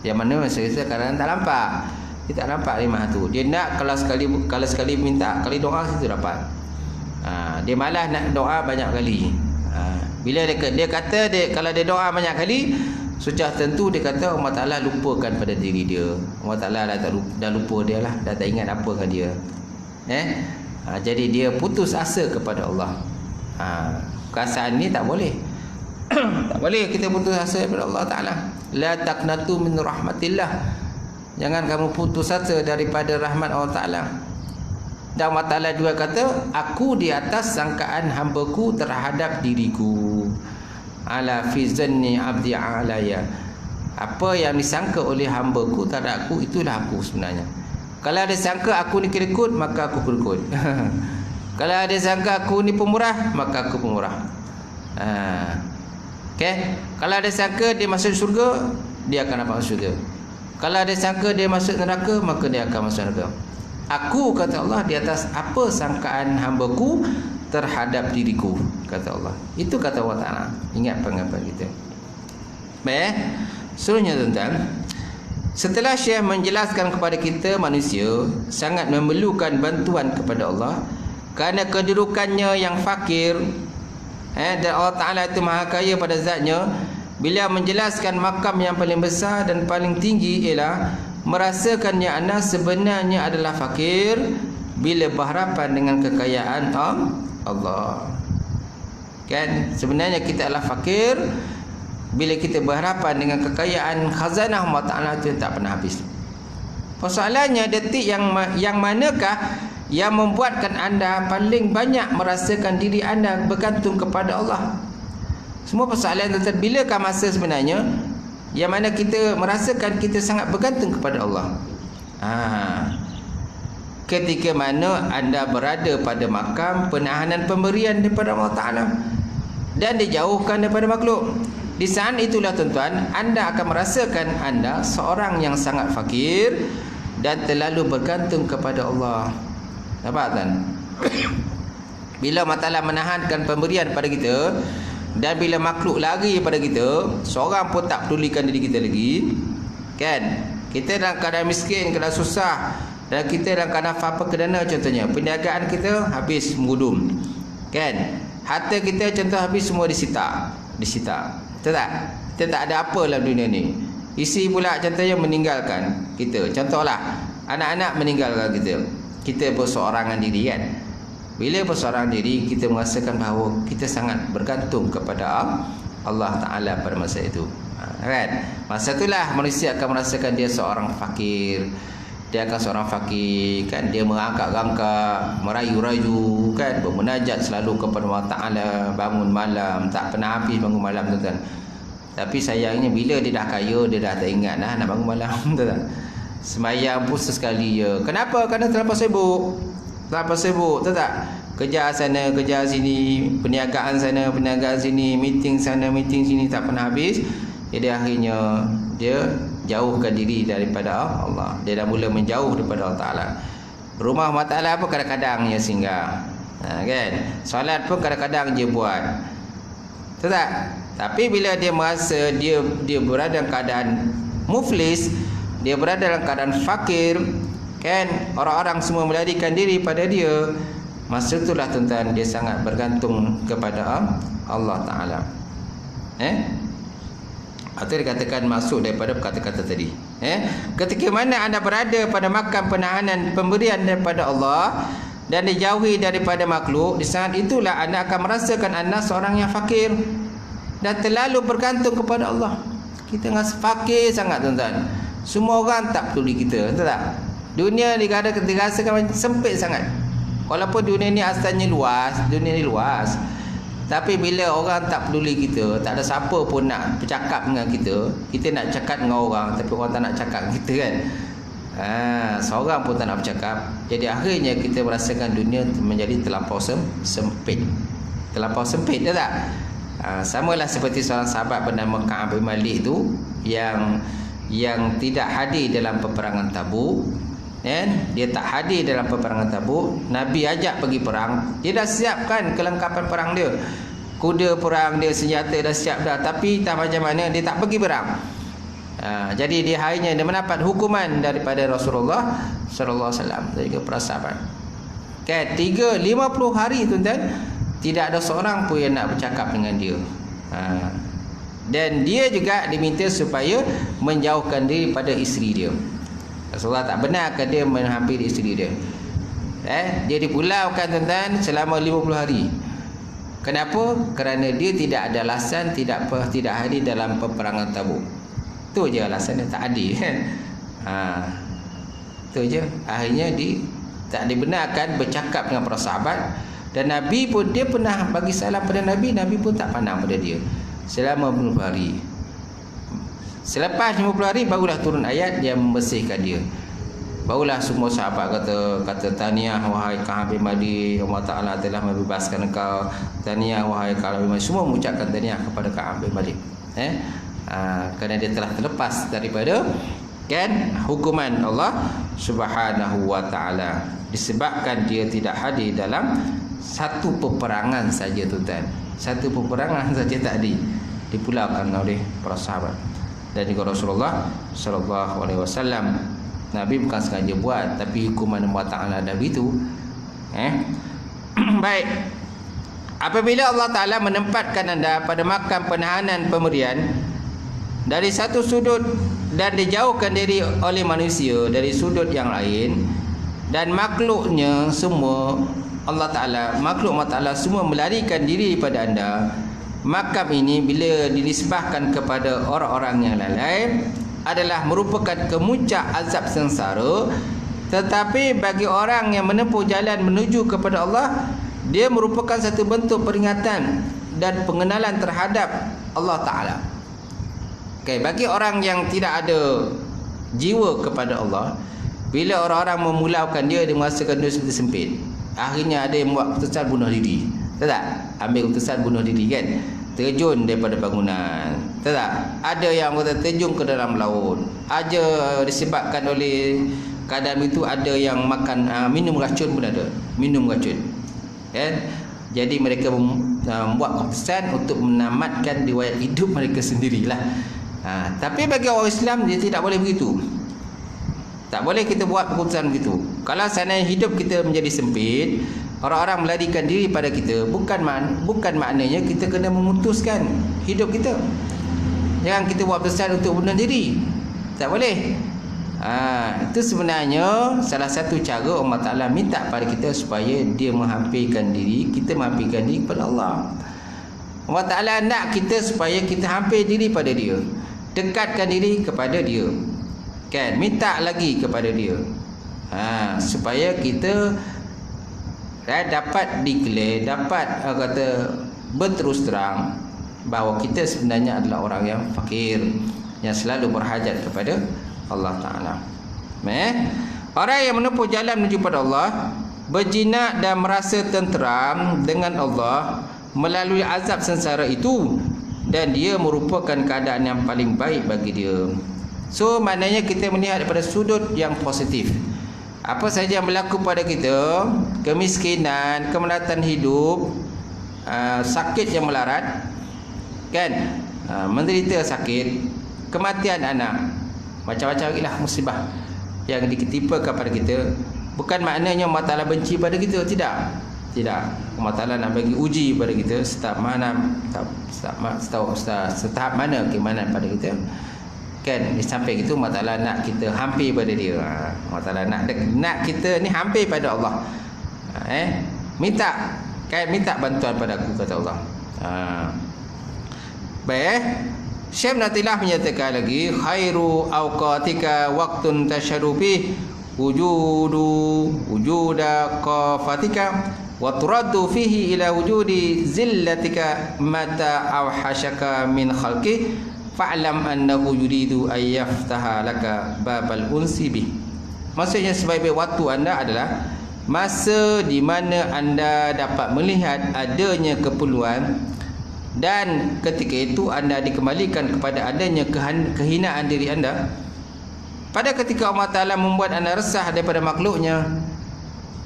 Yang mana saya kadang-kadang tak nampak. Dia tak nampak hikmah tu. Dia nak kalau sekali minta, kali doa situ dapat. Dia malas nak doa banyak kali. Bila dia kata kalau dia doa banyak kali, sudah tentu dia kata Allah Ta'ala lupakan pada diri dia. Allah Ta'ala dah lupa dia lah, dah tak ingat apa dengan dia. Jadi dia putus asa kepada Allah. Perasaan ni tak boleh. Tak boleh kita putus asa kepada Allah Ta'ala. La taqnatu min rahmatillah. Jangan kamu putus asa daripada rahmat Allah Ta'ala. Dan Allah Ta'ala juga kata, aku di atas sangkaan hambaku terhadap diriku. Ala fi zanni abdi alaya. Apa yang disangka oleh hambaku terhadap aku, itulah aku sebenarnya. Kalau ada sangka aku ni kerekut, maka aku kerekut. Kalau ada sangka aku ni pemurah, maka aku pemurah. Okay? Kalau ada sangka dia masuk syurga, dia akan dapat masuk syurga. Kalau ada sangka dia masuk neraka, maka dia akan masuk neraka. Aku, kata Allah, di atas apa sangkaan hambaku terhadap diriku, kata Allah. Itu kata Allah Ta'ala. Ingat pengakuan kita. Baik, seterusnya tuan-tuan, setelah Syekh menjelaskan kepada kita manusia sangat memerlukan bantuan kepada Allah kerana kedudukannya yang fakir, dan Allah Ta'ala itu maha kaya pada zatnya. Bila menjelaskan makam yang paling besar dan paling tinggi ialah merasakannya anda sebenarnya adalah fakir bila berhadapan dengan kekayaan Allah. Kan sebenarnya kita adalah fakir bila kita berhadapan dengan kekayaan khazanah Allah Ta'ala itu yang tak pernah habis. Persoalannya detik yang manakah yang membuatkan anda paling banyak merasakan diri anda bergantung kepada Allah? Semua persoalan tentang bilakah masa sebenarnya yang mana kita merasakan kita sangat bergantung kepada Allah? Ketika mana anda berada pada makam penahanan pemberian daripada Allah Ta'ala dan dijauhkan daripada makhluk. Di saat itulah tuan-tuan, anda akan merasakan anda seorang yang sangat fakir dan terlalu bergantung kepada Allah. Nampak kan? Bila Allah Ta'ala menahankan pemberian pada kita dan bila makhluk lari pada kita, seorang pun tak pedulikan diri kita lagi. Kan? Kita dalam keadaan miskin, keadaan susah, dan kita dalam keadaan apa kedana contohnya, perniagaan kita habis mengudum. Kan? Harta kita contoh habis semua disita. Betul tak? Kita tak ada apa dalam dunia ni. Isi pula contohnya meninggalkan kita. Contohlah, anak-anak meninggalkan kita. Kita berseorangan diri kan. Bila berseorangan diri, kita merasakan bahawa kita sangat bergantung kepada Allah Ta'ala pada masa itu. Kan? Masa itulah manusia akan merasakan dia seorang fakir. Dia akan seorang fakir, kan? Dia merangkak-rangkak, merayu-rayu, kan? Bermunajat selalu kepada Allah Ta'ala, bangun malam, tak pernah habis bangun malam, tuan-tuan. Tapi sayangnya bila dia dah kaya, dia dah tak ingat nak bangun malam, tuan-tuan. Sembahyang pun sesekali je. Kenapa? Kerana terlalu sibuk. Tahu tak? Kerja sana, kerja sini, perniagaan sana, perniagaan sini, meeting sana, meeting sini, tak pernah habis. Jadi akhirnya dia jauhkan diri daripada Allah. Dia dah mula menjauh daripada Allah Ta'ala. Rumah Allah Ta'ala pun kadang-kadang dia singgah, kan? Solat pun kadang-kadang dia buat. Tahu tak? Tapi bila dia merasa dia berada dalam keadaan muflis, dia berada dalam keadaan fakir, kan? Orang-orang semua melarikan diri pada dia. Masa itulah tuan-tuan, dia sangat bergantung kepada Allah Ta'ala. Atau dikatakan masuk daripada kata-kata tadi. Ketika mana anda berada pada makam penahanan pemberian daripada Allah dan dijauhi daripada makhluk, di saat itulah anda akan merasakan anda seorang yang fakir dan terlalu bergantung kepada Allah. Kita rasa fakir sangat, tuan-tuan. Semua orang tak peduli kita, betul tak? Dunia ni kadang-kadang dirasakan sempit sangat. Walaupun dunia ni asalnya luas, dunia ni luas, tapi bila orang tak peduli kita, tak ada siapa pun nak bercakap dengan kita. Kita nak cakap dengan orang, tapi orang tak nak cakap dengan kita, kan? Seorang pun tak nak bercakap. Jadi akhirnya kita merasakan dunia menjadi terlampau sempit. Terlampau sempit, tak? Samalah seperti seorang sahabat bernama Ka'ab bin Malik tu yang tidak hadir dalam peperangan Tabuk. Dia tak hadir dalam peperangan Tabuk. Nabi ajak pergi perang, dia dah siapkan kelengkapan perang dia, kuda perang dia, senjata dah siap dah, tapi tak macam mana dia tak pergi perang. Jadi dia hanya dia mendapat hukuman daripada Rasulullah sallallahu alaihi wasallam dan juga para sahabat. Kan 50 hari, tuan-tuan, tidak ada seorang pun yang nak bercakap dengan dia. Dan dia juga diminta supaya menjauhkan diri pada isteri dia. Rasulullah tak benarkan dia menghampiri isteri dia. Dia dipulaukan, tuan-tuan, selama 50 hari. Kenapa? Kerana dia tidak ada alasan tidak hadir dalam peperangan Tabuk. Tu je alasan dia tak hadir, kan? Tu je. Akhirnya dia tak dibenarkan bercakap dengan para sahabat. Dan Nabi pun, dia pernah bagi salam pada Nabi, Nabi pun tak pandang pada dia selama 50 hari. Selepas 50 hari barulah turun ayat yang membersihkan dia. Barulah semua sahabat kata tahniah wahai Ka'ab bin Malik, Allah Ta'ala telah membebaskan engkau. Tahniah wahai Ka'ab bin Malik. Semua mengucapkan tahniah kepada Ka'ab bin Malik. Kerana dia telah terlepas daripada, kan, hukuman Allah Subhanahu wa Ta'ala, disebabkan dia tidak hadir dalam satu peperangan saja, tuan-tuan. Satu peperangan saja tak hadir, dipulaukan oleh para sahabat. Dan juga Rasulullah sallallahu alaihi wasallam, Nabi bukan sengaja buat, tapi hukuman Allah Ta'ala ada begitu. Baik. Apabila Allah Ta'ala menempatkan anda pada makam penahanan pemberian dari satu sudut dan dijauhkan diri oleh manusia dari sudut yang lain, dan makhluknya semua Allah Ta'ala, makhluk Allah Ta'ala semua melarikan diri daripada anda, makam ini bila dinisbahkan kepada orang-orang yang lalai adalah merupakan kemuncak azab sengsara. Tetapi bagi orang yang menempuh jalan menuju kepada Allah, dia merupakan satu bentuk peringatan dan pengenalan terhadap Allah Ta'ala. Bagi orang yang tidak ada jiwa kepada Allah, bila orang-orang memulaukan dia, dia merasakan dia seperti sempit. Akhirnya ada yang buat keputusan bunuh diri. Tahu tak? Ambil keputusan bunuh diri kan? Terjun daripada bangunan. Tahu tak? Ada yang kata terjun ke dalam laut. Ada disebabkan oleh keadaan itu, ada yang makan minum racun pun ada. Minum racun. Kan? Jadi mereka membuat keputusan untuk menamatkan riwayat hidup mereka sendirilah. Tapi bagi orang Islam dia tidak boleh begitu. Tak boleh kita buat keputusan begitu. Kalau seandainya hidup kita menjadi sempit, orang-orang melarikan diri pada kita, bukan maknanya kita kena memutuskan hidup kita. Jangan kita buat keputusan untuk bunuh diri. Tak boleh. Itu sebenarnya salah satu cara Allah Ta'ala minta pada kita supaya dia menghampirkan diri, kita menghampirkan diri kepada Allah. Allah Ta'ala nak kita supaya kita hampir diri pada dia, dekatkan diri kepada dia, kan, minta lagi kepada dia, supaya kita dapat declare, dapat berterus terang bahawa kita sebenarnya adalah orang yang fakir, yang selalu berhajat kepada Allah Ta'ala. Orang yang menempuh jalan menuju pada Allah, berjinak dan merasa tenteram dengan Allah melalui azab sengsara itu, dan dia merupakan keadaan yang paling baik bagi dia. So maknanya kita melihat daripada sudut yang positif. Apa saja yang berlaku pada kita, kemiskinan, kemelatan hidup, sakit yang melarat, kan, menderita sakit, kematian anak, macam-macam lagi lah musibah yang ditimpakan pada kita. Bukan maknanya Allah Ta'ala benci pada kita, tidak. Allah Ta'ala nak bagi uji pada kita setahap mana keimanan pada kita, kan. Di samping itu Allah Ta'ala nak kita hampir pada dia. Allah Ta'ala nak kita ni hampir pada Allah. Minta bantuan pada aku, kata Allah. Baik. Syekh Natilah menyatakan lagi, khairu awqatika waqtun tasharu fi wujuda qafatika wa turaddu fihi ila wujudi zillatika mata awhashaka min khalqi fa'lam annahu yuridu ay yaftaha laka babal unsi bih. Maksudnya sebaik-baik waktu anda adalah masa di mana anda dapat melihat adanya keperluan, dan ketika itu anda dikembalikan kepada adanya kehinaan diri anda. Pada ketika Allah Ta'ala membuat anda resah daripada makhluknya,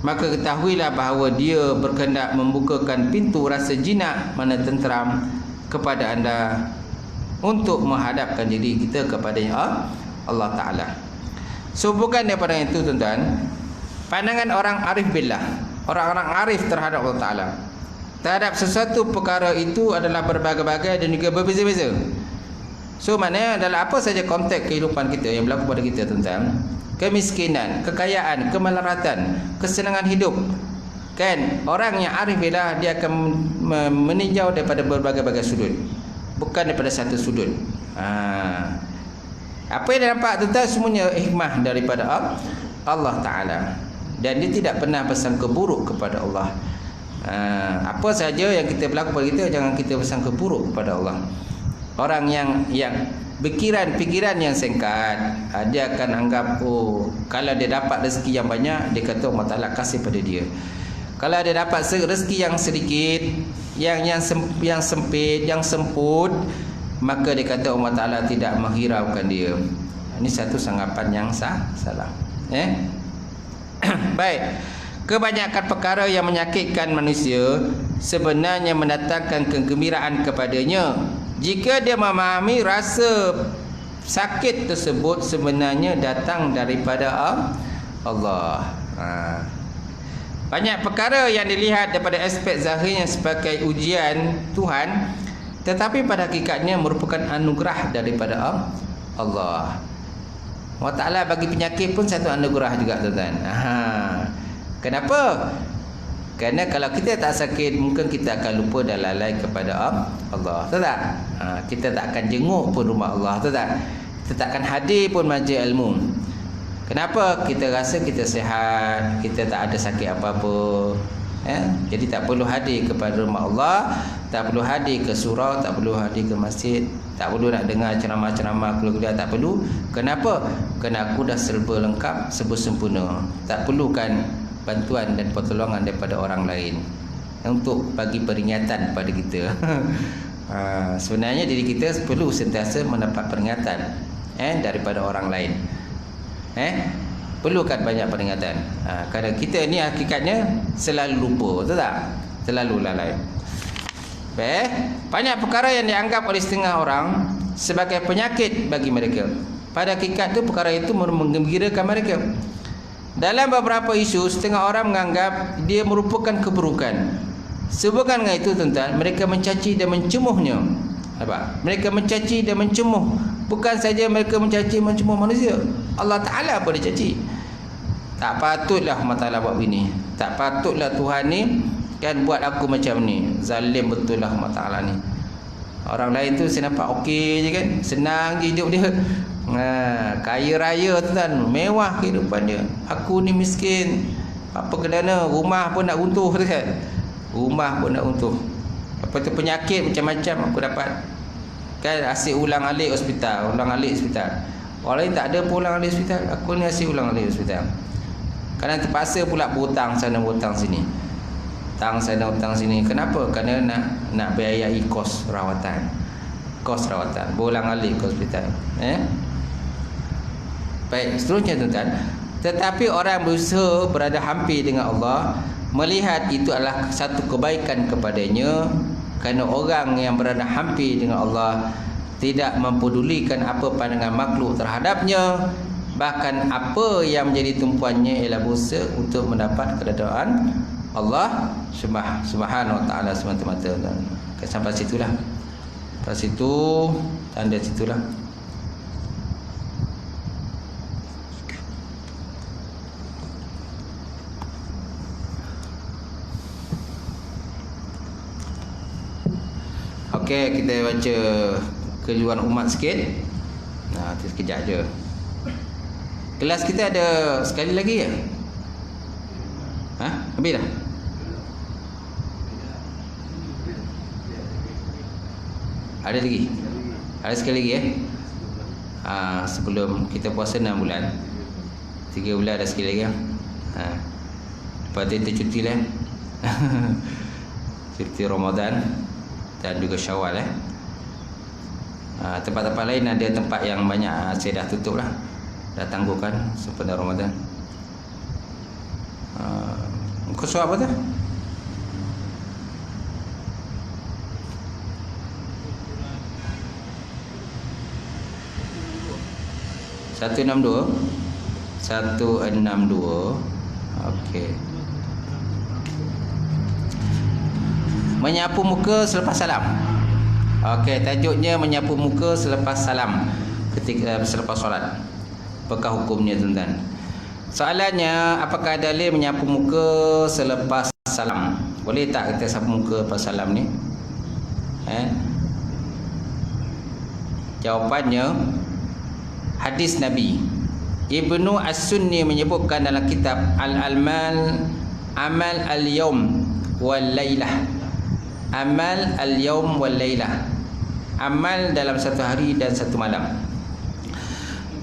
maka ketahuilah bahawa dia berkehendak membukakan pintu rasa jinak mana tenteram kepada anda untuk menghadapkan diri kita kepada Allah Ta'ala. So bukan daripada itu, tuan-tuan, pandangan orang arif billah, orang-orang arif terhadap Allah Ta'ala, terhadap sesuatu perkara itu adalah berbagai-bagai dan juga berbeza-beza. So maknanya adalah apa saja konteks kehidupan kita yang berlaku pada kita, tuan-tuan, kemiskinan, kekayaan, kemelaratan, kesenangan hidup, kan. Orang yang arif billah dia akan meninjau daripada berbagai-bagai sudut, bukan daripada satu sudut. Apa yang dia nampak, tuan-tuan, semuanya hikmah daripada Allah Ta'ala, dan dia tidak pernah bersangka buruk kepada Allah. Apa saja yang kita berlaku pada kita, jangan kita bersangka buruk kepada Allah. Orang yang fikiran yang singkat, dia akan anggap, kalau dia dapat rezeki yang banyak, dia kata Allah Ta'ala kasih pada dia. Kalau dia dapat rezeki yang sedikit, yang sempit, yang semput, maka dia kata Allah Ta'ala tidak menghiraukan dia. Ini satu anggapan yang salah. Baik. Kebanyakan perkara yang menyakitkan manusia sebenarnya mendatangkan kegembiraan kepadanya. Jika dia memahami rasa sakit tersebut sebenarnya datang daripada Allah. Banyak perkara yang dilihat daripada aspek zahirnya sebagai ujian Tuhan, tetapi pada hakikatnya merupakan anugerah daripada Allah. Allah Ta'ala bagi penyakit pun satu anugerah juga, tuan-tuan. Kenapa? Kerana kalau kita tak sakit, mungkin kita akan lupa dan lalai kepada Allah. Tahu tak? Kita tak akan jenguk pun rumah Allah. Tahu tak? Kita tak akan hadir pun majlis ilmu. Kenapa? Kita rasa kita sihat, kita tak ada sakit apa-apa. Jadi tak perlu hadir kepada rumah Allah, tak perlu hadir ke surau, tak perlu hadir ke masjid, tak perlu nak dengar ceramah-ceramah kuliah, tak perlu. Kenapa? Kerana aku dah serba lengkap, serba sempurna. Tak perlukan bantuan dan pertolongan daripada orang lain untuk bagi peringatan pada kita. Sebenarnya diri kita perlu sentiasa mendapat peringatan daripada orang lain. Perlukan banyak peringatan. Kerana kita ni hakikatnya selalu lupa, betul tak? Selalu lalai. Banyak perkara yang dianggap oleh setengah orang sebagai penyakit bagi mereka. Pada hakikat tu perkara itu menggembirakan mereka. Dalam beberapa isu, setengah orang menganggap dia merupakan keburukan. Sebabkan dengan itu tuan-tuan, mereka mencaci dan mencemuhnya. Apa? Mereka mencaci dan mencemuh. Bukan saja mereka mencaci mencemuh manusia, Allah Ta'ala pun dicaci. Tak patutlah Allah Ta'ala buat begini. Tak patutlah Tuhan ni kan buat aku macam ni. Zalim betul lah Allah Ta'ala ni. Orang lain tu saya nampak okey je kan, senang je hidup dia. Kaya raya tuan, mewah kehidupan dia. Aku ni miskin. Apa kedana, rumah pun nak runtuh kan. Rumah pun nak runtuh. Apa tu penyakit macam-macam aku dapat. Kan asyik ulang-alik hospital, ulang-alik hospital. Orang lain tak ada pun ulang-alik hospital. Aku ni asyik ulang-alik hospital. Kadang terpaksa pula berhutang sana berhutang sini. Hutang sana hutang sini. Kenapa? Kerana nak biayai kos rawatan. Kos rawatan, berulang-alik ke hospital. Baik, seterusnya tuan-tuan. Tetapi orang berusaha berada hampir dengan Allah, melihat itu adalah satu kebaikan kepadanya. Kerana orang yang berada hampir dengan Allah tidak mempedulikan apa pandangan makhluk terhadapnya. Bahkan apa yang menjadi tumpuannya ialah berusaha untuk mendapat keredaan Allah Subhanahu Wa Taala semata-mata. Sampai situlah. Sampai situ, tanda situlah. Okey, kita baca keluhan umat sikit. Sekejap je. Kelas kita ada sekali lagi ya? Habis dah? Ada lagi? Ada sekali lagi sebelum kita puasa 6 bulan. 3 bulan ada sekali lagi. Lepas tu kita cuti lah. Cuti Ramadan dan juga Syawal. Tempat-tempat lain ada tempat yang banyak saya dah tutup lah, dah tangguhkan sempena Ramadan. Kau suap apa tu? Satu enam dua. Okey. Menyapu muka selepas salam. Okey, tajuknya menyapu muka selepas salam ketika selepas solat. Apakah hukumnya tuan-tuan? Soalannya, apakah dalil menyapu muka selepas salam? Boleh tak kita sapu muka lepas salam ni? Jawapannya, hadis Nabi. Ibnu As-Sunni menyebutkan dalam kitab Al-Almal, Amal Al-Yawm wal Lailah. Amal Al-Yawm wal Lailah. Amal dalam satu hari dan satu malam.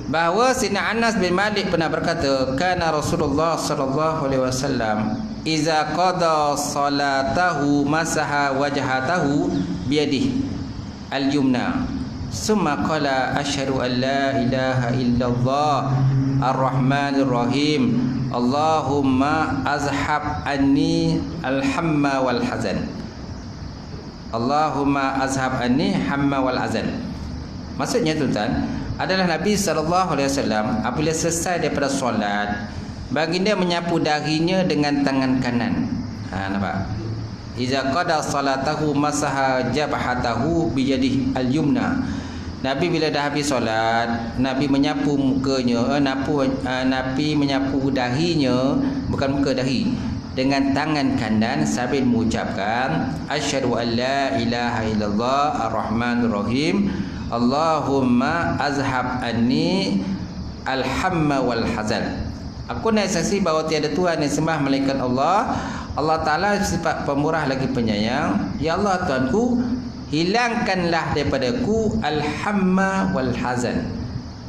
Bahawa Sayyidina Anas bin Malik pernah berkata, kana Rasulullah sallallahu alaihi wasallam iza qada salatahu masaha wajhatahu biyadihi al-yumna summa qala asyhadu an la ilaha illallah ar-rahmanir rahim Allahumma azhab anni al-hamma wal hazan. Allahumma azhab anni hamma wal hazan. Maksudnya tuan-tuan, adalah Nabi SAW apabila selesai daripada solat, baginda menyapu dahinya dengan tangan kanan. Nampak? Iza qada salatahu masaha jabhatahu biyadihi al-yumna. Nabi bila dah habis solat, Nabi menyapu mukanya, Nabi menyapu dahinya, bukan muka, dahi. dengan tangan kanan sambil mengucapkan asyhadu an la ilaha illallah ar-rahmanir rahim Allahumma azhab anni al-hamma wal hazan. Aku nak saksi bahawa tiada Tuhan yang sembah melainkan Allah. Allah Ta'ala sifat pemurah lagi penyayang. Ya Allah Tuanku, hilangkanlah daripadaku al-hamma wal hazan,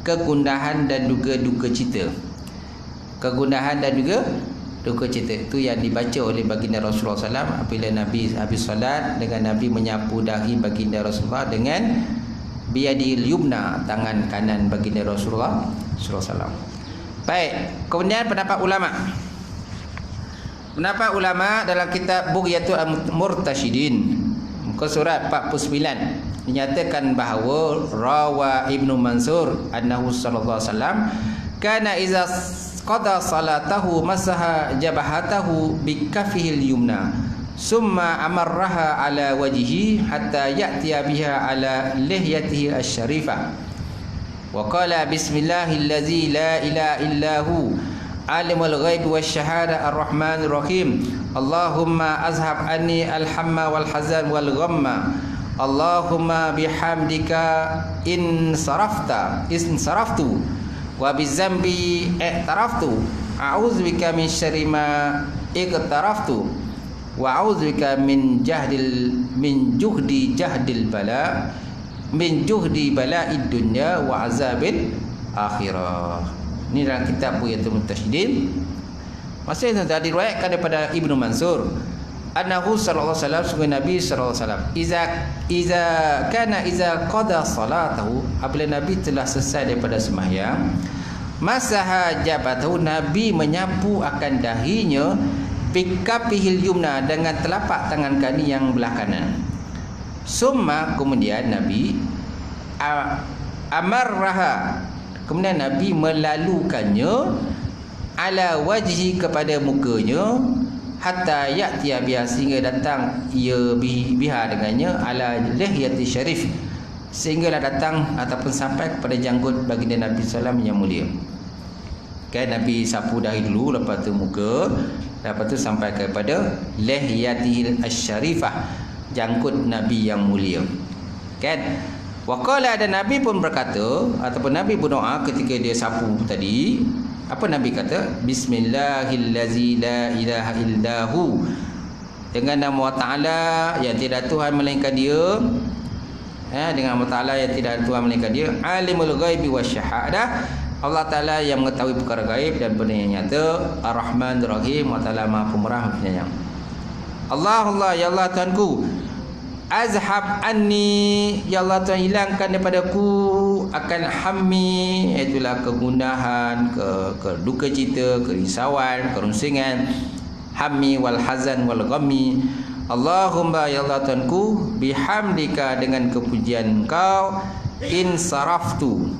kegundahan dan juga duka cita. Kegundahan dan juga duka cita itu yang dibaca oleh baginda Rasulullah SAW apabila Nabi habis solat, dengan Nabi menyapu dahi baginda Rasulullah dengan biyadil yumna, tangan kanan baginda Rasulullah SAW. Baik, kemudian pendapat ulama. Pendapat ulama dalam kitab Bughyatul Murtasyidin muka surat 49 dinyatakan bahawa rawa Ibnu Mansur annahu sallallahu alaihi wasallam kana iza qada salatahu masaha jabhatahu bikafihil yumna summa amarraha ala wajhihi hatta ya'tiya biha ala lihyatihi asy-syarifah wa qala bismillahillazi la ilaha illahu alimul ghaibi wasyahada ar-rahmanir rahim Allahumma azhab anni al-hamma wal hazan wal ghamma Allahumma bihamdika in saraftu wa bizambi i'taraftu a'udzubika min syarri ma iqtaraftu wa a'udzubika min juhdi bala'id dunya wa azabil akhirah. Ini dalam kitab Bughyatul Murtasyidin. Maksudnya tadi diriwayatkan daripada Ibnu Mansur annahu sallallahu alaihi wasallam, sungguh Nabi sallallahu alaihi wasallam iza qada salatahu, apabila Nabi telah selesai daripada sembahyang, masaha jabatahu, Nabi menyapu akan dahinya bikafihil yumna, dengan telapak tangan kanan yang belah kanan. Summa, kemudian Nabi amarraha, kemudian Nabi melalukannya ala wajhi, kepada mukanya, hatta ya'tiya biha, sehingga datang ia biha dengannya ala lihyati syarif, sehinggalah datang ataupun sampai kepada janggut baginda Nabi SAW yang mulia. Kan Nabi sapu dahi dulu, lepas tu muka, lepas tu sampai kepada lihyati asy-syarifah, janggut Nabi yang mulia. Kan waqala, dan Nabi pun berkata ataupun Nabi berdoa ketika dia sapu tadi. Apa Nabi kata? Bismillahillazi la ilaha illahu, dengan nama Allah Ta'ala yang tidak Tuhan melainkan dia, dengan nama Ta'ala yang tidak Tuhan melainkan dia, alimul ghaibi wasyahadah, Allah Ta'ala yang mengetahui perkara gaib dan benda yang nyata, ar-rahmanir rahim, Allah Ta'ala maha pemurah penyayang. Allah, ya Allah Tuhanku, azhab anni, ya Allah Tuhan, hilangkan daripadaku akan hammi, itulah kegundahan, duka cita, kerisauan, kerunsingan, hammi wal hazan wal ghammi. Allahumma, ya Allah Tuhanku, bihamdika, dengan kepujian Engkau, insaraftu,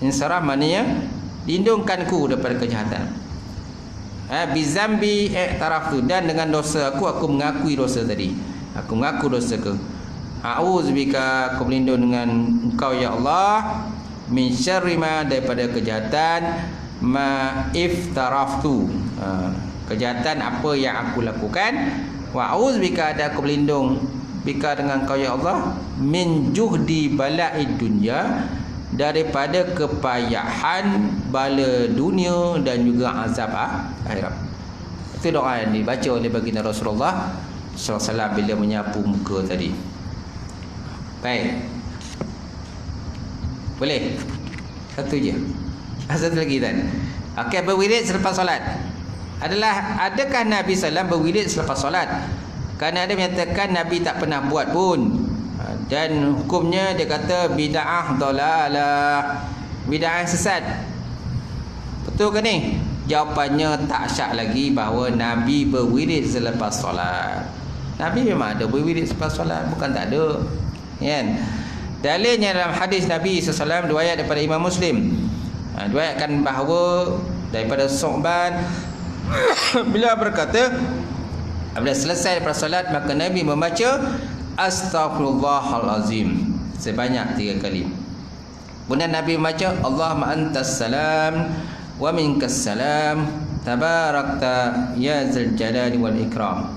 insaraf maknanya lindungkanku daripada kejahatan, bizambi i'taraftu, dan dengan dosa aku mengakui dosa tadi, aku mengaku dosa ke. A'udzubika, aku berlindung dengan Engkau ya Allah, min syarri ma, daripada kejahatan, ma iftaraftu, kejahatan apa yang aku lakukan, wa a'udzubika, dan aku berlindung bika dengan Engkau ya Allah, min juhdi bala'id dunya, daripada kepayahan bala dunia dan juga azab akhirat. Itu doa yang dibaca oleh baginda Rasulullah sallallahu alaihi wasallam bila menyapu muka tadi. Baik, boleh satu je, satu lagi kan. Okey, berwirid selepas solat. Adakah Nabi SAW berwirid selepas solat? Kerana ada menyatakan Nabi tak pernah buat pun, dan hukumnya dia kata bid'ah dalalah, bid'ah sesat. Betul ke ni? Jawapannya tak syak lagi bahawa Nabi berwirid selepas solat. Nabi memang ada berwirid selepas solat, bukan tak ada. Kan? Dalilnya dalam hadis Nabi SAW riwayat daripada Imam Muslim, riwayatkan bahawa daripada Su'ban bila berkata apabila selesai daripada solat, maka Nabi membaca Astaghfirullahalazim sebanyak 3 kali. Kemudian Nabi membaca Allahumma antas salam wa minkas salam tabarakta ya zal jalali wal ikram.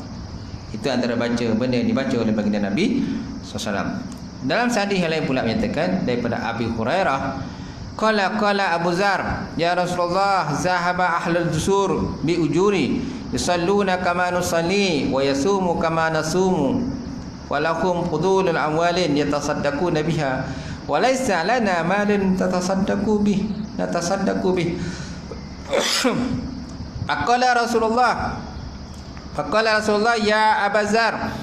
Itu antara baca benda yang dibaca oleh baginda Nabi SAW. Dalam hadis yang lain pula menyatakan daripada Abi Hurairah, qala Abu Zar, ya Rasulullah, zahaba ahlul dusur bi ujuri yusalluna kama nusalli wa yasumu kama nasumu wa lahum fudulul amwalin yatasaddaquna biha wa laysa lana malun natasaddaqu bih. Faqala Rasulullah ya Abu Zar,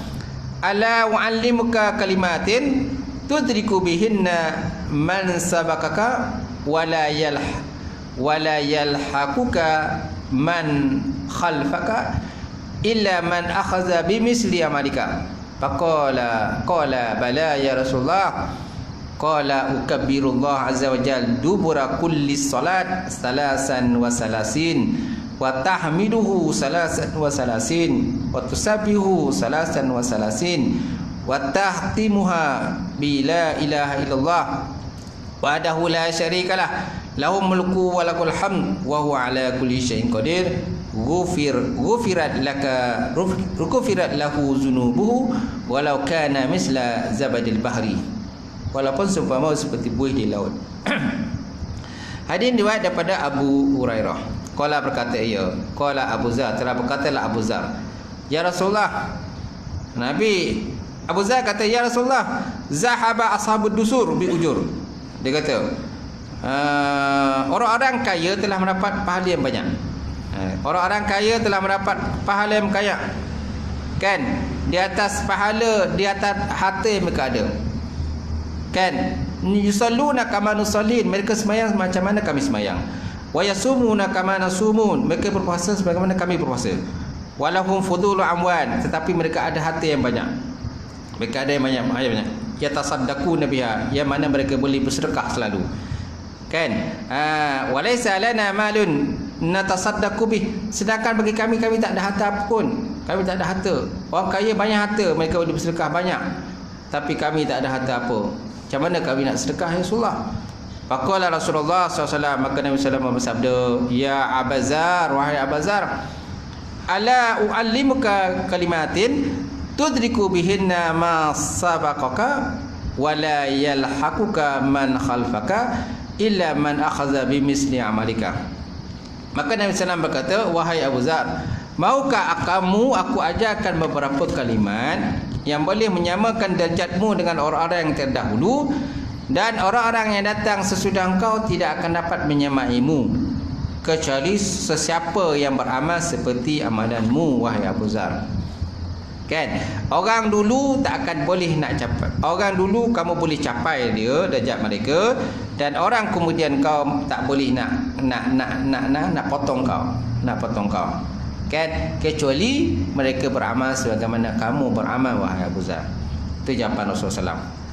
ala u'allimuka kalimatin tudriku bihinna man sabaqaka wala yalhaquka man khalfaka illa man akhadha bimisli amalika. Faqala bala ya Rasulullah. Qala ukabbirullah azza wa jalla dubura kulli salat salasan wa salasin wa tahmiduhu salasan wa salasin wa tusabbihu salasan wa salasin wa tahtimuha bi la ilaha illallah wahdahu la syarikalah lahul mulku wa lakul hamd wa huwa ala kulli syai'in qadir ghufirat lahu zunubuhu walau kana misla zabadil bahri, walaupun seumpama seperti buih di laut. Hadis riwayat daripada Abu Hurairah. Qala berkata ia, qala Abu Zar, telah berkatalah Abu Zar, ya Rasulullah, Nabi Abu Zar kata, ya Rasulullah, zahaba ashabud dusur bi ujur. Dia kata orang-orang kaya telah mendapat pahala yang banyak. Orang-orang kaya telah mendapat pahala yang banyak, kan? Di atas pahala, di atas harta yang mereka ada, kan? Yusalluna kama nusallin, mereka sembahyang macam mana kami sembahyang. Wa yasumuna kama nasumun, mereka berpuasa sebagaimana kami berpuasa. Walahum fudulu amwan, tetapi mereka ada harta yang banyak. Mereka ada yang banyak. Yatasaddaquna biha, yang mana mereka boleh bersedekah selalu, kan? Walaysa lana malun natasaddaqu bih, sedangkan bagi kami tak ada harta pun. Kami tak ada harta. Orang kaya banyak harta, mereka boleh bersedekah banyak, tapi kami tak ada harta apa. Macam mana kami nak sedekah ya Rasulullah? Faqala Rasulullah SAW, maka Nabi SAW bersabda, ya Abu Zar, wahai Abu Zar, ala u'allimuka kalimatin tudriku bihinna ma sabaqaka wala yalhaquka man khalfaka illa man akhadha bimisli amalika. Maka Nabi SAW berkata, wahai Abu Zar, maukah kamu aku ajarkan beberapa kalimat yang boleh menyamakan derajatmu dengan orang-orang yang terdahulu, dan orang-orang yang datang sesudah engkau tidak akan dapat menyamaimu kecuali sesiapa yang beramal seperti amalanmu, wahai Abu Zar. Kan? Orang dulu tak akan boleh nak capai. Orang dulu kamu boleh capai dia darjat mereka, dan orang kemudian kau tak boleh nak potong kau, kan? Kecuali mereka beramal sebagaimana kamu beramal, wahai Abu Zar. Itu jawapan Rasulullah SAW.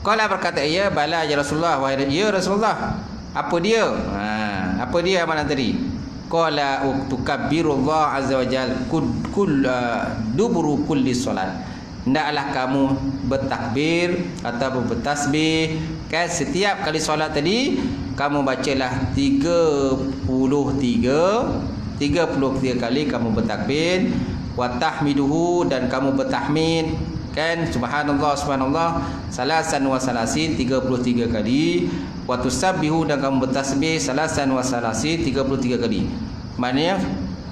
Qala berkata ia, bala ya Rasulullah, wahai ya Rasulullah, apa dia? Apa dia amalan tadi? Qala tukabbirullah azza wa jalla duburu kulli salat. Hendaklah kamu bertakbir atau bertasbih, kan? Setiap kali solat tadi kamu bacalah 33 kali kamu bertakbir, wa tahmiduhu, dan kamu bertahmid, kan? Subhanallah salasan wa salasin 33 kali, wa tusabbihu, dan kamu bertasbih salasan wa salasin 33 kali. Maknanya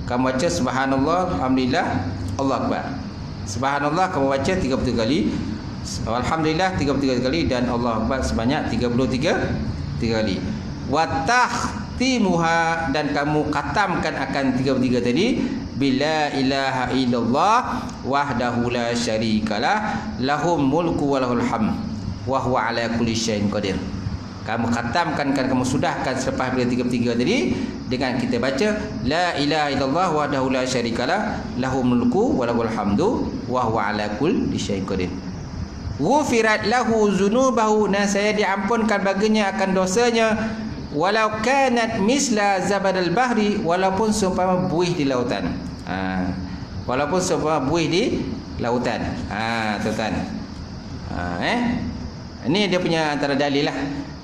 kamu baca subhanallah, alhamdulillah, Allah akbar. Subhanallah kamu baca 33 kali, alhamdulillah 33 kali, dan Allah akbar sebanyak 33 kali. Wa tahtimuha, dan kamu khatamkan akan 33 tadi, bila ilaha illallah wahdahu la syarikalah lahum mulku wa lahul hamd wa huwa ala kulli syai'in qadir. Kamu khatamkan, kan kamu sudahkan selepas bila 33 tadi dengan kita baca la ilaha illallah wahdahu la syarikalah lahum mulku wa lahul hamdu wa huwa ala kulli syai'in qadir. Ghufirat lahu zunubahu, dan saya diampunkan baginya akan dosanya, walau kanat misla zabadal bahri, walaupun seumpama buih di lautan. Walaupun seumpama buih di lautan. Tuan-tuan. Ini dia punya antara dalil lah.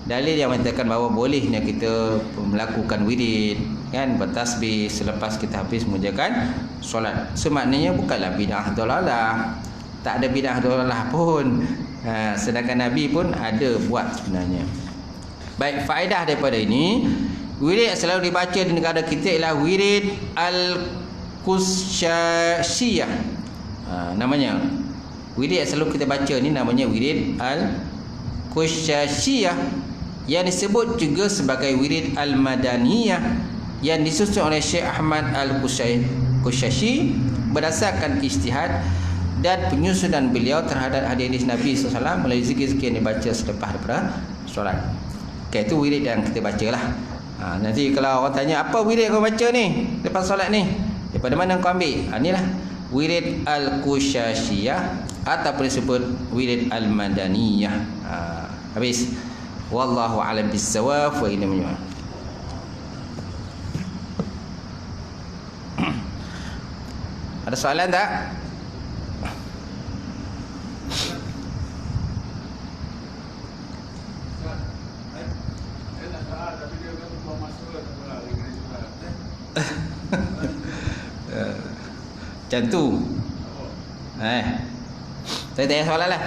dalil yang mengatakan bahawa bolehnya kita melakukan wirid kan, bertasbih selepas kita habis mengerjakan solat. Maknanya bukanlah bid'ah dalalah, tak ada bid'ah dalalah pun. Sedangkan Nabi pun ada buat sebenarnya. Baik, faedah daripada ini, wirid yang selalu dibaca di negara kita ialah wirid al-Qushashiyah. Namanya wirid yang selalu kita baca ni namanya wirid al-Qushashiyah, yang disebut juga sebagai wirid al-Madaniyah, yang disusun oleh Syekh Ahmad Al-Qushashi berdasarkan ijtihad dan penyusunan beliau terhadap hadis Nabi SAW melalui zikir-zikir yang dibaca selepas daripada solat. Okay, itu wirid yang kita bacalah. Nanti kalau orang tanya, apa wirid kau baca ni lepas solat ni, daripada mana kau ambil? Inilah wirid al-Qushashiyah ataupun disebut wirid al-Madaniyah. Habis. Wallahu a'lam bis-shawab wa inna minhu. Ada soalan tak? Macam tu. Saya tanya soalan lah.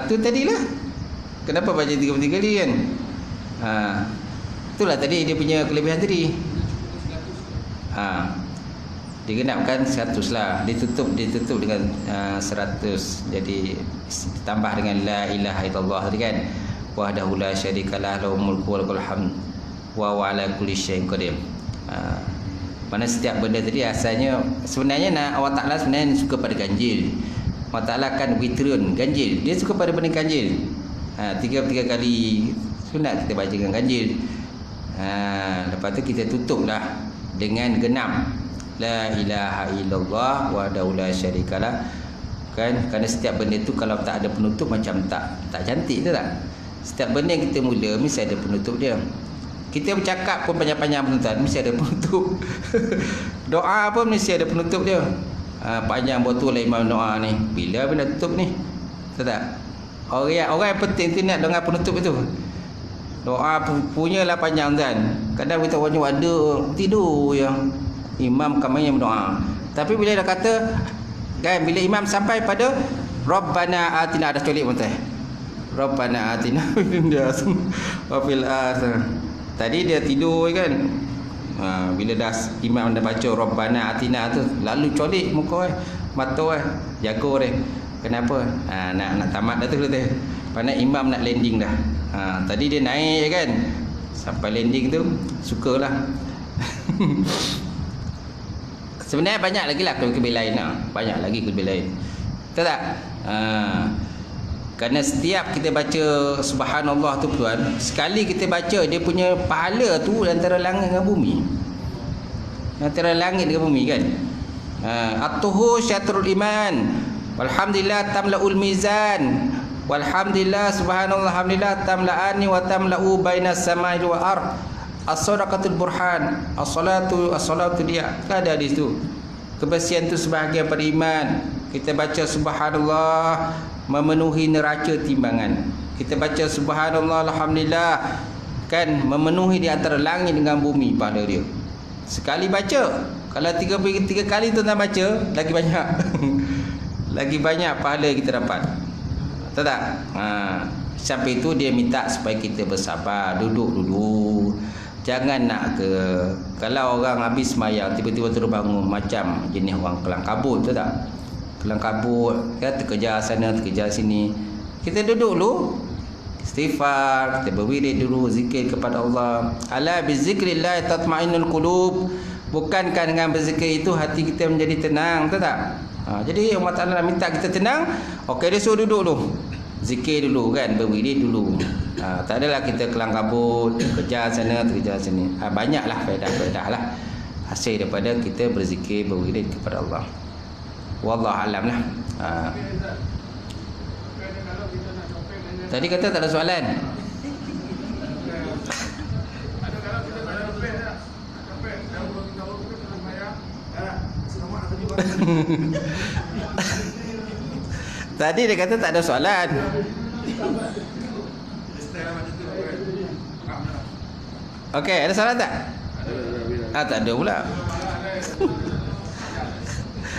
Tu tadilah. Kenapa baca 33 kali kan? Itulah tadi dia punya kelebihan tadi. Digenapkan 100 lah. Ditutup dengan 100. Jadi tambah dengan la ilaha illallah tadi kan. Wahdahu la syarikalah lahul mulku wa lahul hamd wa huwa ala kulli syai'in qadir. Mana setiap benda tadi asalnya sebenarnya Allah Taala sebenarnya suka pada ganjil. Allah Taala kan witrun, ganjil. Dia suka pada benda ganjil. 3 kali sunat kita baca dengan ganjil. Lepas tu kita tutuplah dengan genap la ilaha illallah wahdahu la syarikalah. Kan, kerana setiap benda tu kalau tak ada penutup macam tak cantik tu tak. Setiap benda yang kita mula mesti ada penutup dia. Kita bercakap pun panjang-panjang penutup, mesti ada penutup. Doa pun mesti ada penutup dia. Panjang betul lah imam doa ni. Bila nak tutup ni? Tahu tak? Orang yang penting tu nak dengar penutup itu. Doa punyalah panjang kan. Kadang kita orang ada tidur yang imam kami yang berdoa. Tapi bila dah kata kan, bila imam sampai pada Rabbana atina, ada colik pun teh. Rabbana atina wa fil akhirah. Tadi dia tidur kan. Bila dah imam dah baca Rabbana atina tu, lalu colik muka mata jago dia. Kenapa? Nak tamat dah tu dia. Pandai imam nak landing dah. Tadi dia naik kan. Sampai landing tu sukalah. Sebenarnya banyak lagi lah kelebihan lain lah. Banyak lagi kelebihan lain. Tahu tak? Kerana setiap kita baca subhanallah tu tuan, sekali kita baca dia punya pahala tu antara langit dengan bumi. Antara langit dengan bumi kan. At-tuhur syatrul iman. Walhamdulillah tamla'ul mizan. Walhamdulillah subhanallah alhamdulillah tamla'ani wa tamla'u bainas samai wal ard. As-sadaqatul burhan. As-salatu dia. Ada di situ. Kebersihan tu sebahagian pada iman. Kita baca subhanallah memenuhi neraca timbangan. Kita baca subhanallah alhamdulillah kan memenuhi di antara langit dengan bumi pahala dia. Sekali baca. Kalau 3 kali tuan baca lagi banyak. Lagi banyak pahala kita dapat. Tahu tak? Sampai itu dia minta supaya kita bersabar, duduk dulu. Jangan nak kalau orang habis sembahyang tiba-tiba terus bangun macam jenis orang kelang kabut, tahu tak? Kelang kabut, ya, terkejar sana, terkejar sini. Kita duduk dulu, istighfar, kita berwirid dulu, zikir kepada Allah. Ala bizikrillah tatma'innul qulub. Bukankah dengan berzikir itu hati kita menjadi tenang, tahu tak? Jadi Allah Ta'ala nak minta kita tenang. Okey, dia suruh duduk dulu, zikir dulu kan, berwirid dulu. Tak adalah kita kelang kabut, kejar sana, terkejar sini. Banyaklah faedah-faedah lah hasil daripada kita berzikir, berwirid kepada Allah. Wallahu alam lah. Tadi kata tak ada soalan. Tadi dia kata tak ada soalan. Okey, ada soalan tak? Tak ada pula.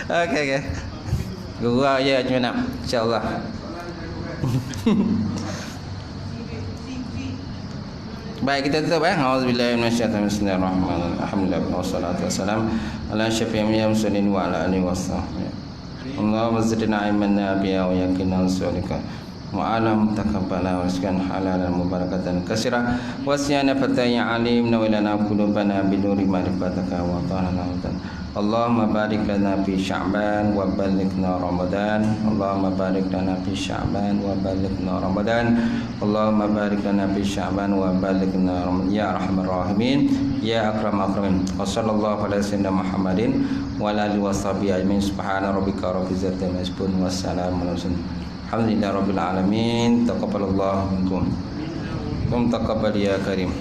Okey. Gurau je macam mana? InsyaAllah. Baik, kita tutup ya. Auzubillahi minasyaitonir rajim. Bismillahirrahmanirrahim. Alhamdulillah wassalatu wassalamu ala asyrafil mursalin wa ala alihi wasahbihi. Allahumma zidna ilman nafi'a wa yaqinan salihah. Wa alam taqabbala wa rizqan halalan mubarakatan katsira wa siyana fataya alim wa lana qulubana bi nuri ma'rifataka wa ta'ala. Allahumma barik lana fi Sya'ban wa ballighna Ramadan. Allahumma barik lana fi Sya'ban wa ballighna Ramadan. Allahumma barik lana fi Sya'ban wa ballighna Ramadan ya arhamar rahimin ya akramar akramin. Wa sallallahu ala sayyidina Muhammadin wa ala alihi washabihi ajmain. Subhana rabbika rabbil izzati amma yasifun wa salamun alal mursalin. Alhamdulillahi rabbil alamin. Taqabbalallahu minkum. Kum taqabbal ya karim.